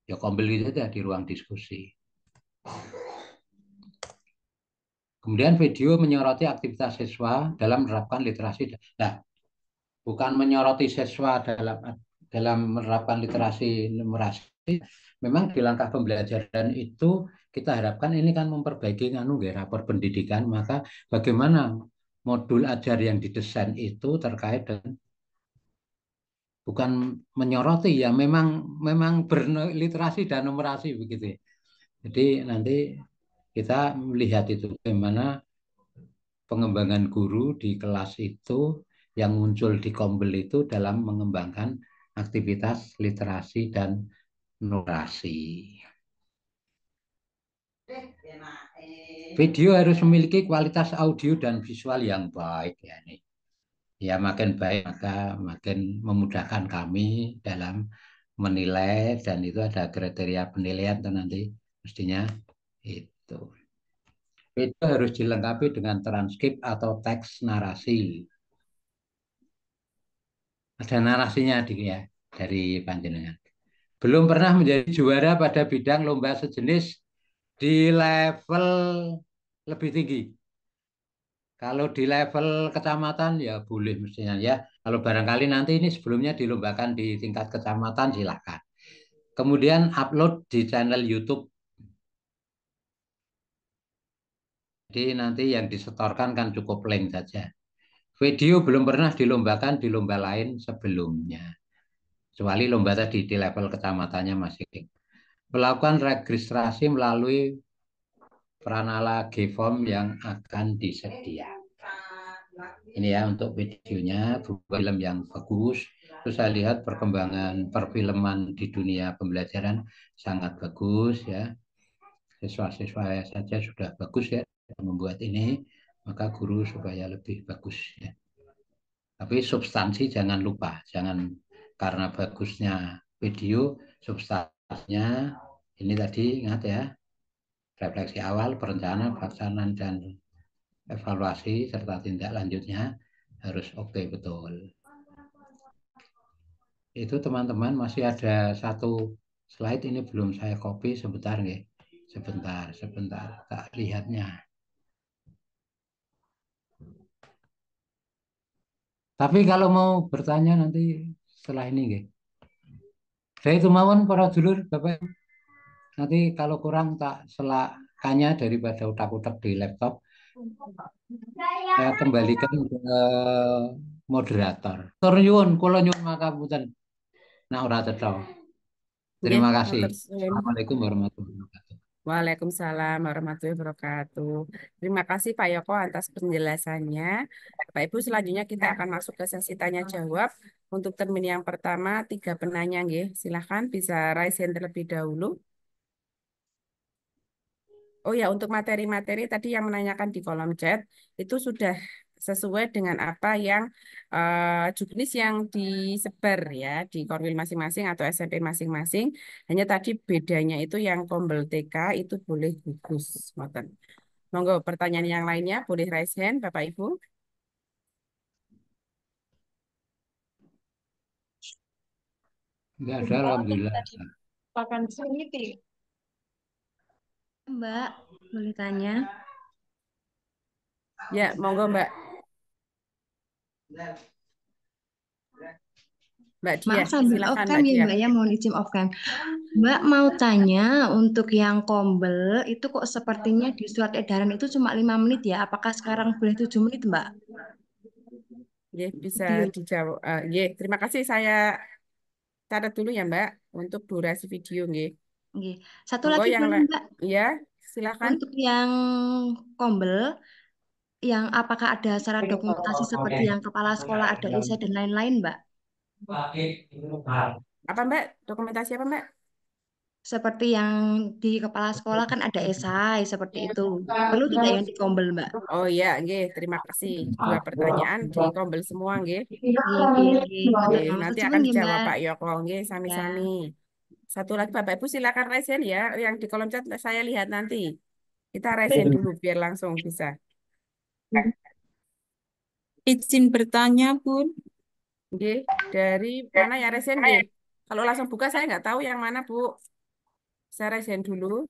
Speaker 7: ya kombel itu aja di ruang diskusi. Kemudian video menyoroti aktivitas siswa dalam menerapkan literasi. Nah, bukan menyoroti siswa dalam menerapkan literasi numerasi. Memang di langkah pembelajaran itu kita harapkan ini kan memperbaiki rapor pendidikan, maka bagaimana modul ajar yang didesain itu terkait dengan bukan menyoroti ya, memang berliterasi dan numerasi begitu ya. Jadi nanti kita melihat itu bagaimana pengembangan guru di kelas itu yang muncul di Kombel itu dalam mengembangkan aktivitas literasi dan numerasi. Video harus memiliki kualitas audio dan visual yang baik ya nih. Ya makin baik maka makin memudahkan kami dalam menilai dan itu ada kriteria penilaian tuh nanti mestinya itu. Video harus dilengkapi dengan transkrip atau teks narasi. Ada narasinya ya dari panjenengan. Belum pernah menjadi juara pada bidang lomba sejenis di level lebih tinggi. Kalau di level kecamatan ya boleh mestinya ya. Kalau barangkali nanti ini sebelumnya dilombakan di tingkat kecamatan silakan. Kemudian upload di channel YouTube. Jadi nanti yang disetorkan kan cukup link saja. Video belum pernah dilombakan di lomba lain sebelumnya. Kecuali lomba tadi di level kecamatannya masih. Melakukan registrasi melalui Pranala G-Form yang akan disediakan. Ini ya untuk videonya, film yang bagus. Terus saya lihat perkembangan perfilman di dunia pembelajaran sangat bagus ya. Siswa-siswa saja sudah bagus ya membuat ini, maka guru supaya lebih bagus ya. Tapi substansi jangan lupa, jangan karena bagusnya video, substansinya ini tadi ingat ya, refleksi awal, perencanaan, pelaksanaan, dan evaluasi serta tindak lanjutnya harus oke betul. Itu teman-teman masih ada satu slide ini belum saya copy sebentar nggih. Sebentar tak lihatnya. Tapi kalau mau bertanya nanti setelah ini nggih. Saya itu mawon para dulur Bapak. Nanti kalau kurang tak selakannya daripada utak-utak di laptop. Saya kembalikan ke moderator. Tur nyuwun, kula nyuwun makapunten. Nah, ora cetha. Terima kasih. Assalamualaikum warahmatullahi wabarakatuh.
Speaker 2: Waalaikumsalam warahmatullahi wabarakatuh. Terima kasih Pak Yoko atas penjelasannya. Bapak Ibu, selanjutnya kita akan masuk ke sesi tanya jawab. Untuk termin yang pertama, 3 penanya, nggih. Silahkan bisa raise hand terlebih dahulu. Oh ya, untuk materi-materi tadi yang menanyakan di kolom chat, itu sudah sesuai dengan apa yang juknis yang disebar ya di Korwil masing-masing atau SMP masing-masing. Hanya tadi bedanya itu yang Kombel TK itu boleh gugus. Monggo pertanyaan yang lainnya boleh raise hand Bapak Ibu.
Speaker 7: Enggak ada, alhamdulillah.
Speaker 5: Pakan sini.
Speaker 8: Mbak, boleh tanya?
Speaker 2: Ya, monggo Mbak. Mbak Dia,
Speaker 8: Maaf sambil off
Speaker 2: silakan
Speaker 8: cam
Speaker 2: Mbak
Speaker 8: ya
Speaker 2: Dia.
Speaker 8: Mbak ya, mohon izin off cam. Mbak mau tanya untuk yang Kombel itu kok sepertinya di surat edaran itu cuma 5 menit ya? Apakah sekarang boleh 7 menit Mbak?
Speaker 2: Ya, bisa
Speaker 8: Video.
Speaker 2: dijawab. Ya, terima kasih saya catat dulu ya Mbak untuk durasi video nggih.
Speaker 8: Oke. Satu
Speaker 2: Monggo
Speaker 8: lagi
Speaker 2: yang
Speaker 8: boleh Mbak?
Speaker 2: ya, silakan.
Speaker 8: Untuk yang Kombel, yang apakah ada syarat dokumentasi seperti yang kepala sekolah ada esai dan lain-lain Mbak?
Speaker 2: Apa Mbak? Dokumentasi apa Mbak?
Speaker 8: Seperti yang di kepala sekolah kan ada esai seperti itu. Perlu tidak yang di Kombel Mbak?
Speaker 2: Oh iya, nggih, terima kasih. 2 pertanyaan di Kombel semua nggih. Nggih, nanti akan dijawab Pak Yoko nggih sami-sami. Satu lagi Bapak Ibu silakan raise hand ya, yang di kolom chat saya lihat nanti. Kita raise hand dulu biar langsung bisa.
Speaker 9: Izin bertanya, Bun.
Speaker 2: Nggih, dari mana ya raise hand nggih? Kalau langsung buka saya nggak tahu yang mana, Bu. Saya raise hand dulu.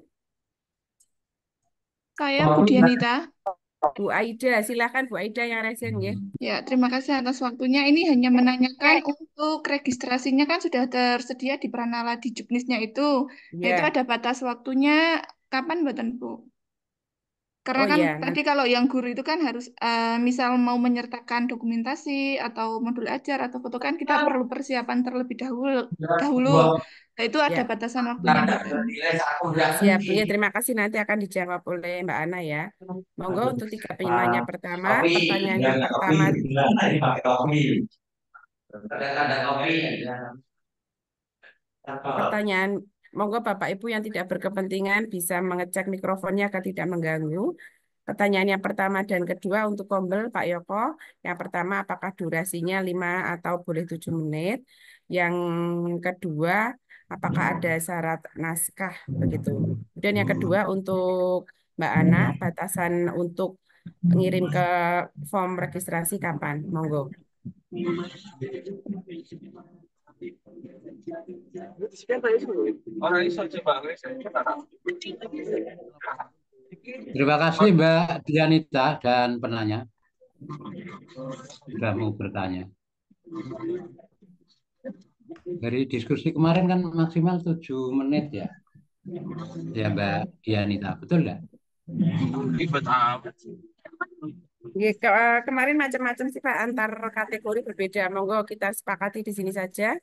Speaker 9: Saya Bu Dianita.
Speaker 2: Bu Aida, silakan Bu Aida yang raise hand nggih.
Speaker 9: Ya, terima kasih atas waktunya. Ini hanya menanyakan untuk registrasinya kan sudah tersedia di Pranala di Juknisnya itu. Nah, itu
Speaker 2: Ya.
Speaker 9: ada batas waktunya kapan, Mboten, Bu? Karena
Speaker 2: Oh
Speaker 9: kan
Speaker 2: iya,
Speaker 9: tadi kalau yang guru itu kan harus misal mau menyertakan dokumentasi atau modul ajar atau foto kan kita perlu persiapan terlebih dahulu. Nah, itu ada
Speaker 2: ya.
Speaker 9: batasan waktunya, Mbak.
Speaker 2: Siap. Ya, terima kasih, nanti akan dijawab oleh Mbak Ana ya. Monggo untuk 3 penanya pertama. Pertanyaan yang pertama, pertanyaan, monggo Bapak Ibu yang tidak berkepentingan bisa mengecek mikrofonnya agar tidak mengganggu. Pertanyaan yang pertama dan kedua untuk Kombel Pak Yoko. Yang pertama, apakah durasinya 5 atau boleh 7 menit? Yang kedua, apakah ada syarat naskah begitu? Dan yang kedua untuk Mbak Ana, batasan untuk ngirim ke form registrasi kapan? Monggo.
Speaker 7: Terima kasih Mbak Dianita dan penanya sudah mau bertanya. Dari diskusi kemarin kan maksimal 7 menit ya. Ya Mbak Dianita, betul nggak?
Speaker 2: Ya, kemarin macam-macam sih Pak, antar kategori berbeda. Monggo kita sepakati di sini saja.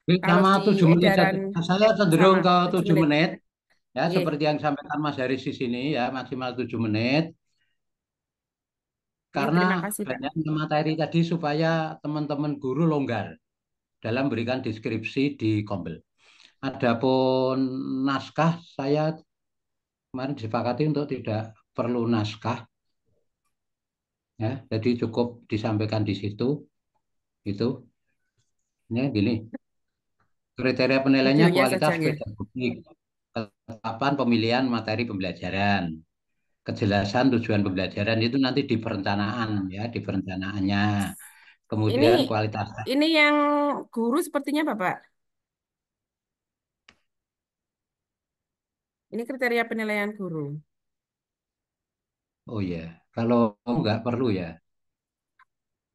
Speaker 2: Kalau
Speaker 7: Sama
Speaker 2: di
Speaker 7: 7 menit saja.
Speaker 2: edaran
Speaker 7: Saya cenderung
Speaker 2: sama
Speaker 7: ke
Speaker 2: 7
Speaker 7: 7
Speaker 2: menit.
Speaker 7: menit. Ya,
Speaker 2: Nggih.
Speaker 7: seperti yang disampaikan Mas Haris di sini ya, maksimal 7 menit. Karena
Speaker 2: Terima kasih Pak.
Speaker 7: banyak materi tadi supaya teman-teman guru longgar dalam berikan deskripsi di Kombel. Adapun naskah, saya kemarin disepakati untuk tidak perlu naskah. Ya, jadi cukup disampaikan di situ. Itu. Ya, gini. Kriteria penilaiannya
Speaker 2: Videonya
Speaker 7: kualitas
Speaker 2: saja nggih.
Speaker 7: pedagogik, ketetapan pemilihan materi pembelajaran, kejelasan tujuan pembelajaran itu nanti di perencanaan ya, di perencanaannya. Kemudian kualitas.
Speaker 2: Ini yang guru sepertinya Bapak. Ini kriteria penilaian guru.
Speaker 7: Oh ya, kalau nggak perlu ya.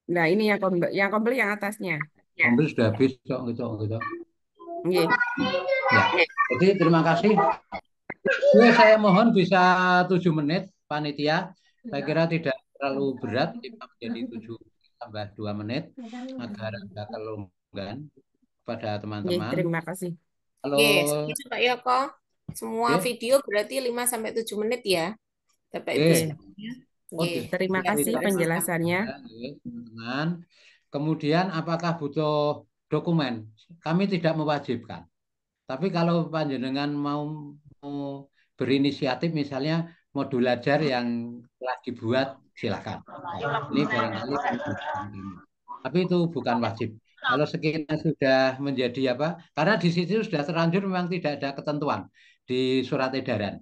Speaker 2: Nah, ini yang Kombel yang atasnya.
Speaker 7: Kombel sudah habis, gitu.
Speaker 2: Nggih.
Speaker 7: Ya, jadi terima kasih. Ya, saya mohon bisa 7 menit, panitia. Saya kira tidak terlalu berat, 5 menjadi 7 tambah 2 menit, agar ada kelonggaran pada teman-teman.
Speaker 2: Terima kasih.
Speaker 7: Kalau
Speaker 1: setuju Pak Yoko. Semua video berarti 5-7 menit ya, Bapak Ibu sekalian.
Speaker 2: Terima kasih penjelasannya.
Speaker 7: Teman-teman. Kemudian apakah butuh dokumen? Kami tidak mewajibkan. Tapi kalau panjenengan mau berinisiatif misalnya modul ajar yang telah dibuat, silakan. Ini barangkali. Tapi itu bukan wajib. Kalau sekiranya sudah menjadi apa? Karena di situ sudah terlanjur memang tidak ada ketentuan di surat edaran.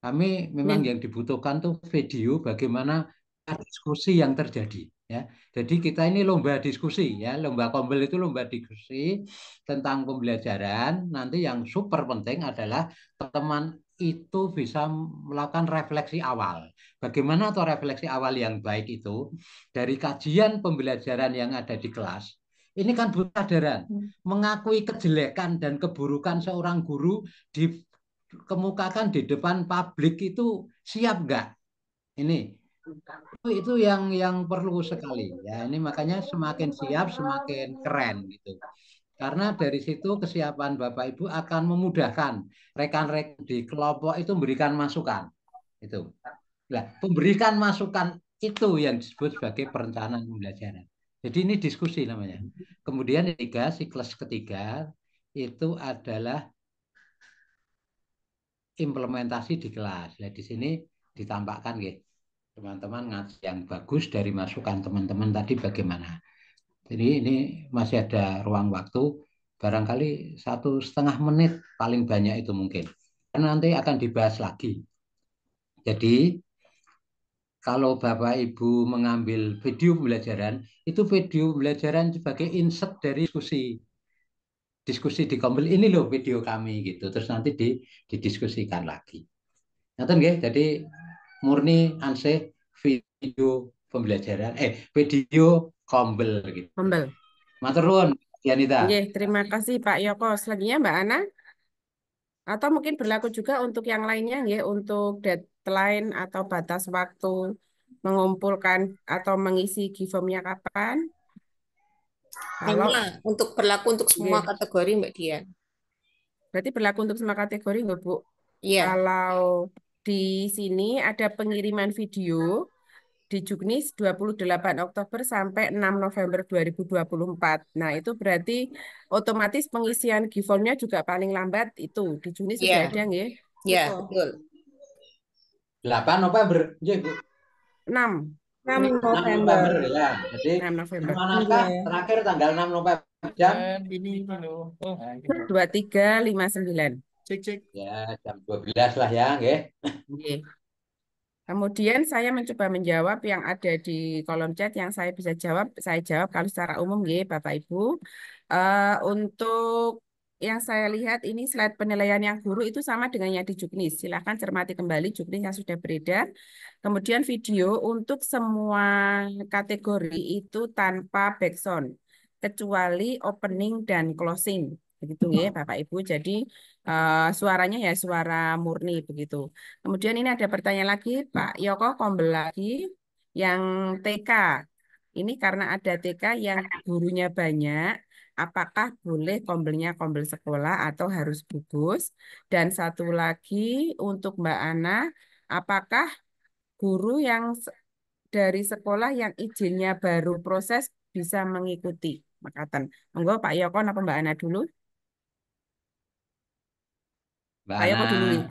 Speaker 7: Kami memang yang dibutuhkan tuh video bagaimana diskusi yang terjadi ya. Jadi kita ini lomba diskusi ya, lomba Kombel itu lomba diskusi tentang pembelajaran. Nanti yang super penting adalah teman itu bisa melakukan refleksi awal. Bagaimana atau refleksi awal yang baik itu dari kajian pembelajaran yang ada di kelas. Ini kan butuh kesadaran, mengakui kejelekan dan keburukan seorang guru dikemukakan di depan publik itu siap nggak? Ini itu yang perlu sekali ya. Ini makanya semakin siap semakin keren gitu. Karena dari situ kesiapan Bapak Ibu akan memudahkan rekan-rekan di kelompok itu memberikan masukan. Itu. Nah, pemberikan masukan itu yang disebut sebagai perencanaan pembelajaran. Jadi ini diskusi namanya. Kemudian ketiga, siklus ketiga itu adalah implementasi di kelas. Nah, di sini ditampakkan gitu. Teman-teman ngaji yang bagus dari masukan teman-teman tadi bagaimana. Jadi ini masih ada ruang waktu, barangkali 1,5 menit paling banyak itu mungkin. Karena nanti akan dibahas lagi. Jadi kalau Bapak Ibu mengambil video pembelajaran, itu video pembelajaran sebagai insert dari diskusi di Kombel ini loh video kami gitu. Terus nanti didiskusikan lagi. Nonton nggih, jadi murni ansih video pembelajaran video Kombel gitu.
Speaker 2: Kombel.
Speaker 7: Matur nuwun, Dianita.
Speaker 2: Terima kasih Pak Yoko. Selanjutnya Mbak Ana. Atau mungkin berlaku juga untuk yang lainnya ya, untuk deadline atau batas waktu mengumpulkan atau mengisi Gform-nya kapan? Kalau
Speaker 1: Sama untuk berlaku untuk semua
Speaker 2: nggih,
Speaker 1: kategori Mbak Dian.
Speaker 2: berarti berlaku untuk semua kategori nggak, Bu?
Speaker 1: Iya,
Speaker 2: Kalau di sini ada pengiriman video di Juknis 28 Oktober sampai 6 November 2024. Nah, itu berarti otomatis pengisian Gform-nya juga paling lambat itu. Di Juknis
Speaker 1: iya,
Speaker 2: sudah ada nggih?
Speaker 1: iya,
Speaker 5: Betul.
Speaker 1: betul.
Speaker 7: 8 November, iya Bu.
Speaker 2: 6.
Speaker 5: 6
Speaker 7: 6
Speaker 5: November.
Speaker 7: November ya. Jadi
Speaker 2: 6 November.
Speaker 7: manakah
Speaker 5: Iya.
Speaker 7: terakhir tanggal 6 November jam?
Speaker 10: Ini loh. Oh,
Speaker 2: 23.59.
Speaker 7: Ya, jam 12 lah ya, nggih.
Speaker 2: Nggih. Kemudian saya mencoba menjawab yang ada di kolom chat yang saya bisa jawab, saya jawab kalau secara umum nggih, Bapak Ibu. Untuk yang saya lihat ini slide penilaian yang guru itu sama dengan yang di Juknis. Silahkan cermati kembali Juknis yang sudah beredar. Kemudian video untuk semua kategori itu tanpa backsound, kecuali opening dan closing. Begitu ya Bapak Ibu. Jadi suaranya ya suara murni begitu. Kemudian ini ada pertanyaan lagi, Pak Yoko Kombel lagi, yang TK. Ini karena ada TK yang gurunya banyak, apakah boleh kombelnya kombel sekolah atau harus gugus? Dan satu lagi untuk Mbak Ana, apakah guru yang dari sekolah yang izinnya baru proses bisa mengikuti? Makatan. Monggo Pak Yoko apa Mbak Ana dulu?
Speaker 7: Mbak
Speaker 2: Pak
Speaker 7: Ana.
Speaker 2: Yoko dulu nih.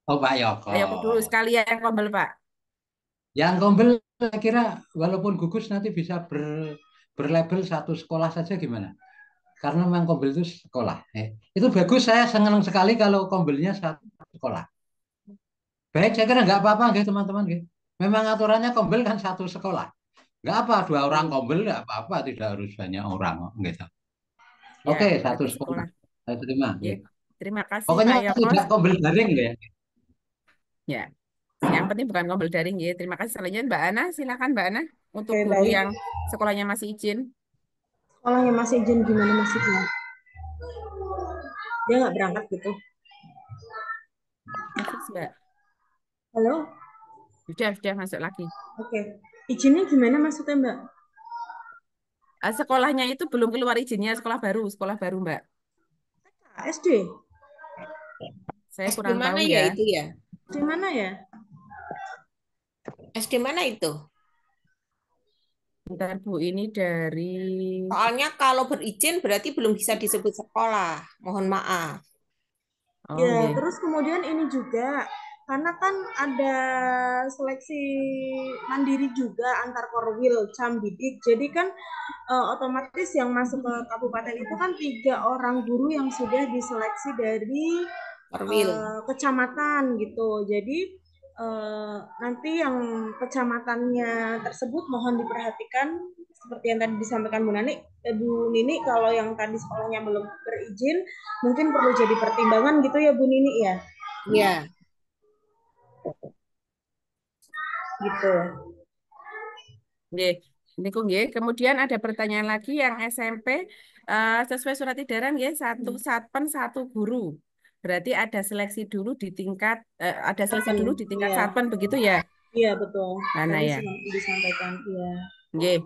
Speaker 7: Oh, Pak Yoko.
Speaker 2: Pak Yoko dulu sekalian kombel Pak.
Speaker 7: Yang kombel saya kira walaupun gugus nanti bisa berlabel satu sekolah saja gimana? Karena memang kombel itu sekolah. Itu bagus, saya senang sekali kalau kombelnya satu sekolah. Baik, saya kira nggak apa-apa nggih teman-teman nggih. Memang aturannya kombel kan satu sekolah. Nggak apa, 2 orang kombel nggak apa-apa, tidak harus banyak orang gitu.
Speaker 2: Ya,
Speaker 7: Oke, satu
Speaker 2: berarti
Speaker 7: sekolah.
Speaker 2: sekolah.
Speaker 7: Saya terima.
Speaker 2: Ya, terima kasih
Speaker 7: Pokoknya
Speaker 2: Pak Yoko.
Speaker 7: tidak kombel daring ya.
Speaker 2: Ya, yang penting bukan ngobrol daring ya. Terima kasih. Selanjutnya Mbak Ana, silakan Mbak Ana untuk
Speaker 5: Oke,
Speaker 2: guru
Speaker 5: baik.
Speaker 2: yang sekolahnya masih izin.
Speaker 5: Sekolahnya masih izin gimana maksudnya? Dia nggak berangkat gitu.
Speaker 2: Masuk Mbak.
Speaker 5: Halo?
Speaker 2: Sudah masuk lagi.
Speaker 5: Oke. Izinnya gimana maksudnya, Mbak?
Speaker 2: Sekolahnya itu belum keluar izinnya, sekolah baru Mbak.
Speaker 5: SD?
Speaker 2: Saya
Speaker 1: SD
Speaker 2: kurang
Speaker 1: mana
Speaker 2: tahu
Speaker 1: ya
Speaker 2: ya.
Speaker 1: itu ya?
Speaker 5: Di mana ya?
Speaker 1: SD mana itu?
Speaker 2: Bentar Bu, ini dari
Speaker 1: Soalnya kalau berizin berarti belum bisa disebut sekolah. Mohon maaf.
Speaker 2: Oh,
Speaker 5: Ya,
Speaker 2: nggih.
Speaker 5: terus kemudian ini juga karena kan ada seleksi mandiri juga antar Korwil Cambidik. Jadi kan otomatis yang masuk ke kabupaten itu kan 3 orang guru yang sudah diseleksi dari
Speaker 1: Korwil.
Speaker 5: kecamatan gitu. Jadi nanti yang kecamatannya tersebut mohon diperhatikan seperti yang tadi disampaikan Bu Nini, kalau yang tadi sekolahnya belum berizin mungkin perlu jadi pertimbangan gitu ya Bu Nini ya.
Speaker 1: Iya.
Speaker 5: Gitu.
Speaker 2: Nggih. Niku nggih. Kemudian ada pertanyaan lagi yang SMP sesuai surat edaran nggih, 1 satpen 1 guru. Berarti ada seleksi dulu di tingkat ada seleksi dulu di tingkat
Speaker 5: Iya.
Speaker 2: satpen begitu ya?
Speaker 5: Iya betul.
Speaker 2: Mana
Speaker 5: Tadi
Speaker 2: ya?
Speaker 5: disampaikan. Iya.
Speaker 2: Nggih.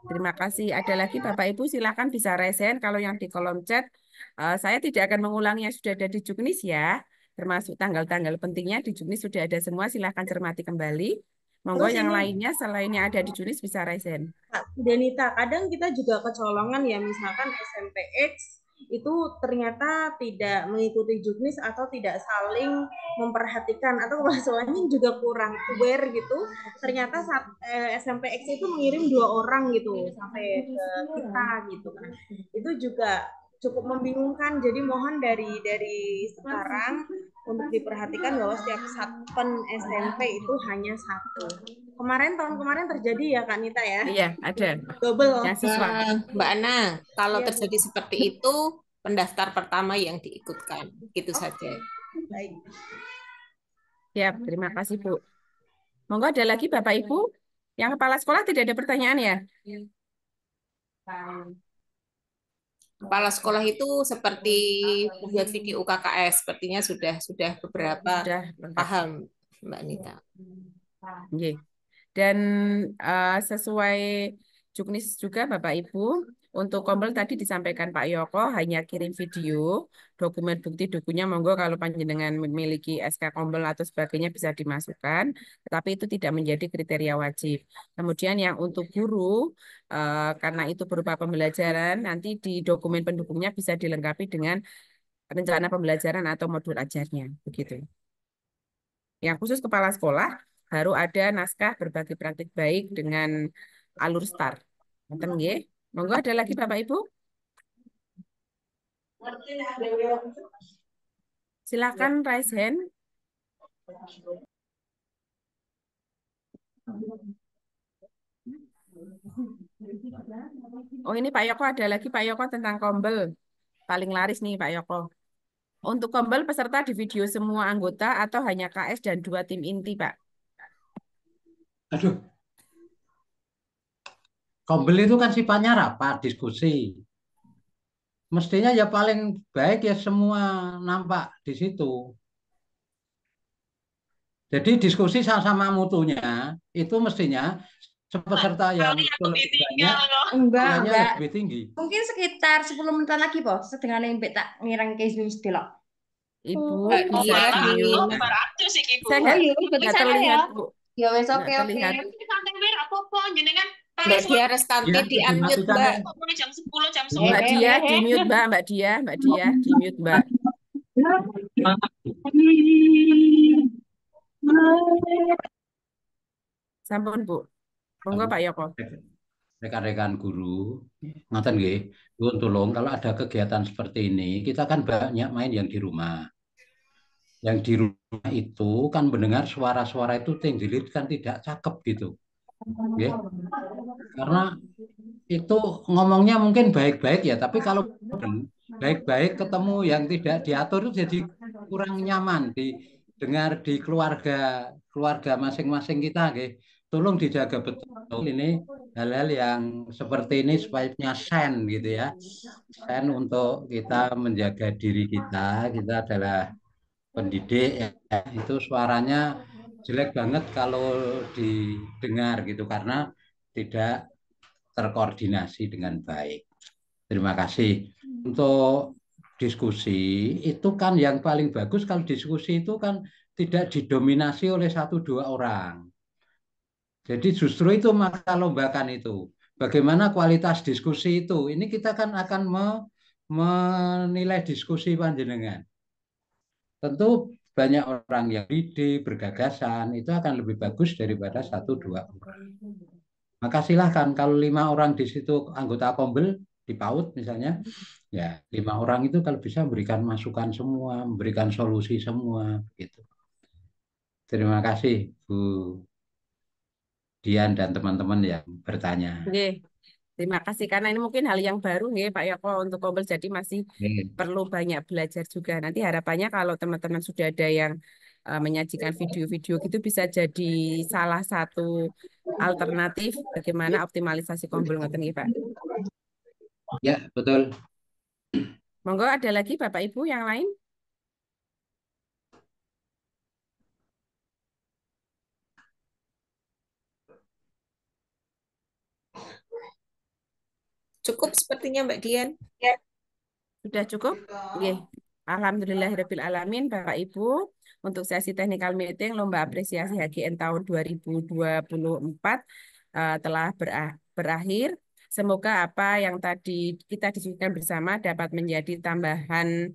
Speaker 2: Terima kasih. Ada lagi Bapak Ibu silakan bisa resen kalau yang di kolom chat. Saya tidak akan mengulangi yang sudah ada di Juknis ya. Termasuk tanggal-tanggal pentingnya di Juknis sudah ada semua. Silakan cermati kembali. Monggo
Speaker 5: Terus
Speaker 2: yang
Speaker 5: ini
Speaker 2: lainnya selain yang ada di Juknis bisa resen.
Speaker 5: Kak Denita, kadang kita juga kecolongan ya, misalkan SMPX itu ternyata tidak mengikuti Juknis atau tidak saling memperhatikan atau masalahnya juga kurang aware gitu. Ternyata saat SMPX itu mengirim 2 orang gitu sampai ke kita gitu kan. Itu juga cukup membingungkan. Jadi mohon dari sekarang untuk diperhatikan bahwa setiap satpen SMP itu hanya 1. Tahun kemarin terjadi ya Kak Nita ya?
Speaker 2: Iya, ada.
Speaker 5: Double.
Speaker 2: Yang siswa.
Speaker 1: Mbak Ana, kalau
Speaker 5: Iya, Bu.
Speaker 1: terjadi seperti itu, pendaftar pertama yang diikutkan. Gitu saja.
Speaker 5: Baik.
Speaker 2: Ya, terima kasih Bu. Monggo ada lagi Bapak Ibu. Yang kepala sekolah tidak ada pertanyaan ya?
Speaker 1: Kepala sekolah itu seperti membuat video UKKS, sepertinya sudah beberapa
Speaker 2: Sudah lengkap.
Speaker 1: paham. Mbak Nita.
Speaker 2: Nggih. Dan sesuai juknis juga Bapak Ibu, untuk Kombel tadi disampaikan Pak Yoko hanya kirim video, dokumen bukti dokunya monggo kalau panjenengan memiliki SK Kombel atau sebagainya bisa dimasukkan, tetapi itu tidak menjadi kriteria wajib. Kemudian yang untuk guru, karena itu berupa pembelajaran, nanti di dokumen pendukungnya bisa dilengkapi dengan rencana pembelajaran atau modul ajarnya, begitu. Yang khusus kepala sekolah, baru ada naskah berbagi praktik baik dengan alur STAR. Ngoten nggih. Monggo ada lagi Bapak Ibu? Silakan raise hand. Oh ini Pak Yoko ada lagi Pak Yoko tentang Kombel. Paling laris nih Pak Yoko. Untuk Kombel peserta di video semua anggota atau hanya KS dan 2 tim inti Pak?
Speaker 7: Aduh, Kombel itu kan sifatnya rapat, diskusi. Mestinya ya paling baik ya semua nampak di situ. Jadi diskusi sama mutunya itu mestinya peserta yang itu lebih banyak
Speaker 8: Enggak,
Speaker 7: nilainya
Speaker 8: enggak.
Speaker 7: lebih tinggi.
Speaker 8: Mungkin sekitar 10 menitan lagi, Bos. Setengah nembek tak ngirang case news delok.
Speaker 2: Ibu
Speaker 1: Iya,
Speaker 2: bisa
Speaker 1: di
Speaker 2: di-mute. Saya
Speaker 8: Oh iya,
Speaker 2: nggak
Speaker 8: saya
Speaker 2: terlihat
Speaker 8: ya.
Speaker 2: Bu.
Speaker 8: Ya wes,
Speaker 2: Nggak
Speaker 8: oke, oke.
Speaker 2: terlihat.
Speaker 1: Mbak Dia Restanti
Speaker 7: Ya,
Speaker 1: di unmute,
Speaker 7: dimatikan
Speaker 1: Mbak.
Speaker 7: ya.
Speaker 2: Mbak Dia di-mute Mbak, Mbak Dia di-mute Mbak. Sampun Bu. Monggo Pak Yoko.
Speaker 7: Rekan-rekan guru, ngaten nggih, Pun tolong kalau ada kegiatan seperti ini, kita kan banyak main yang di rumah. Yang di rumah itu kan mendengar suara-suara itu tinggilit kan tidak cakep gitu. Nggih. Karena itu ngomongnya mungkin baik-baik ya, tapi kalau baik-baik ketemu yang tidak diatur itu jadi kurang nyaman didengar di keluarga masing-masing kita, nggih. Tolong dijaga betul ini hal-hal yang seperti ini sebaiknya sen gitu ya. Sen untuk kita menjaga diri kita adalah pendidik ya. Itu suaranya jelek banget kalau didengar gitu karena tidak terkoordinasi dengan baik. Terima kasih. Untuk diskusi itu kan yang paling bagus kalau diskusi itu kan tidak didominasi oleh 1-2 orang. Jadi justru itu maka lombakan itu. Bagaimana kualitas diskusi itu? Ini kita kan akan menilai diskusi panjenengan. Tentu banyak orang yang ide, bergagasan, itu akan lebih bagus daripada 1-2 orang. Maka silahkan kalau 5 orang di situ anggota Kombel di PAUD misalnya, ya 5 orang itu kalau bisa memberikan masukan semua, memberikan solusi semua, gitu. Terima kasih Bu Dian dan teman-teman yang bertanya.
Speaker 2: Nggih. Terima kasih karena ini mungkin hal yang baru nggih Pak Yoko untuk Kombel jadi masih perlu banyak belajar juga. Nanti harapannya kalau teman-teman sudah ada yang menyajikan video-video gitu bisa jadi salah satu alternatif bagaimana optimalisasi Kombel ngoten nggih Pak.
Speaker 7: Ya, betul.
Speaker 2: Monggo ada lagi Bapak Ibu yang lain?
Speaker 1: Cukup sepertinya Mbak Dian.
Speaker 2: Sudah cukup? Oke. Alhamdulillahirabbil alamin Bapak Ibu, untuk sesi technical meeting lomba apresiasi HGN tahun 2024 telah berakhir. Semoga apa yang tadi kita diskusikan bersama dapat menjadi tambahan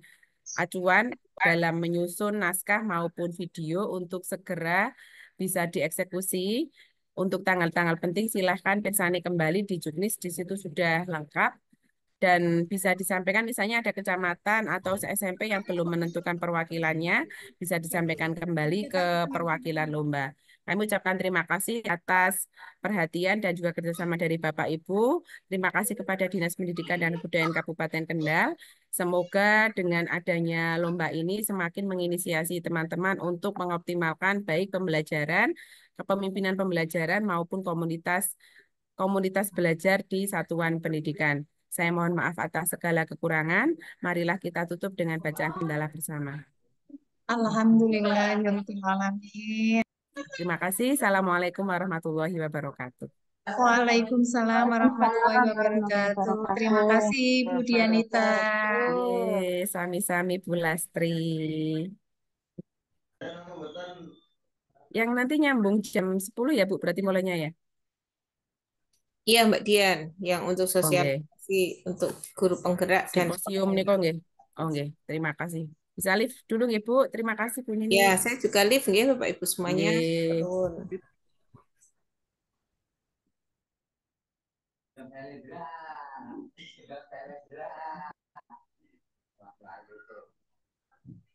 Speaker 2: acuan dalam menyusun naskah maupun video untuk segera bisa dieksekusi. Untuk tanggal-tanggal penting silahkan persani kembali di Juknis, di situ sudah lengkap. Dan bisa disampaikan misalnya ada kecamatan atau SMP yang belum menentukan perwakilannya, bisa disampaikan kembali ke perwakilan lomba. Kami ucapkan terima kasih atas perhatian dan juga kerjasama dari Bapak Ibu. Terima kasih kepada Dinas Pendidikan dan Kebudayaan Kabupaten Kendal. Semoga dengan adanya lomba ini semakin menginisiasi teman-teman untuk mengoptimalkan baik pembelajaran, kepemimpinan pembelajaran maupun komunitas belajar di satuan pendidikan. Saya mohon maaf atas segala kekurangan. Marilah kita tutup dengan bacaan kendala bersama.
Speaker 3: Alhamdulillah, ya Rabbil alamin.
Speaker 2: Terima kasih. Assalamualaikum warahmatullahi wabarakatuh.
Speaker 3: Waalaikumsalam warahmatullahi
Speaker 5: Waalaikumsalam warahmatullahi
Speaker 3: wabarakatuh. Terima
Speaker 5: wabarakatuh.
Speaker 3: kasih Bu Dianita.
Speaker 2: Ye, sami-sami Bu Lastri. Yang nanti nyambung jam 10 ya Bu, berarti mulainya ya?
Speaker 1: Iya, Mbak Dian, yang untuk
Speaker 2: Oke.
Speaker 1: sosialisasi untuk guru penggerak dan
Speaker 2: Simposium nih kok nggih. Oke, terima kasih. Bisa live dulu nggih Bu. Terima kasih Bu Nini.
Speaker 1: ya, saya juga live nggih Bapak Ibu semuanya.
Speaker 2: Nggih.
Speaker 1: Turun.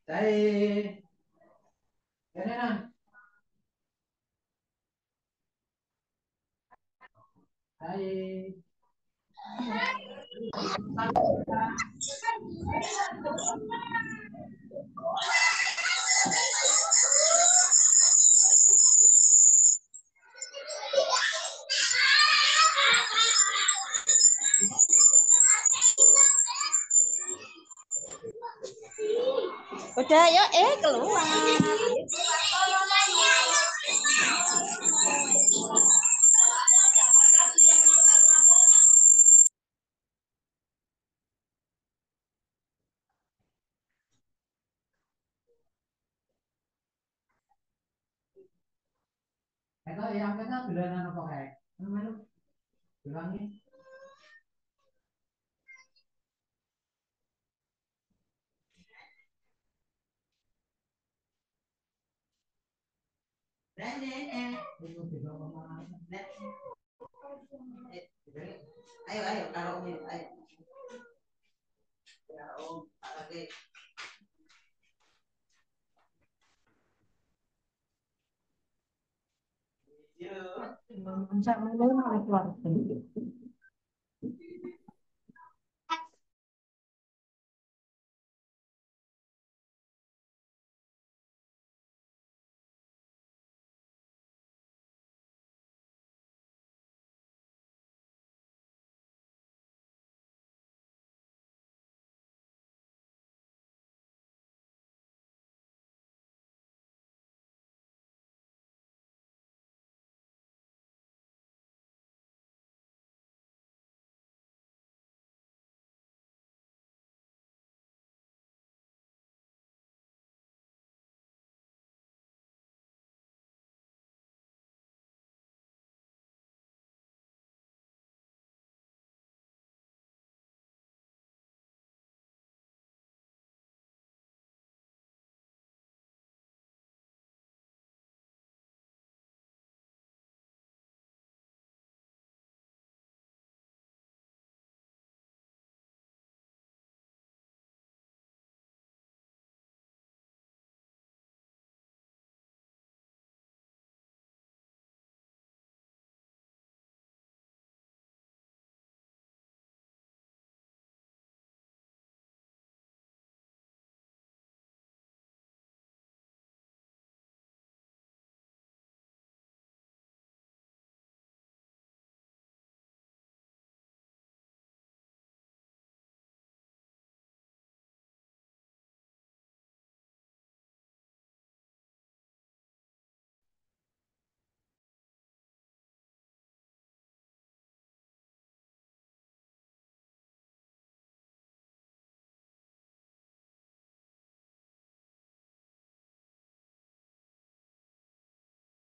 Speaker 7: Saya, saya.
Speaker 5: Udah, yuk, keluar.
Speaker 7: Ito, yang kita dolanan apa kayak? Ano meron? Bilangin. Ayo, ayo, taruh ini, ayo.
Speaker 5: Bisa mulai keluar.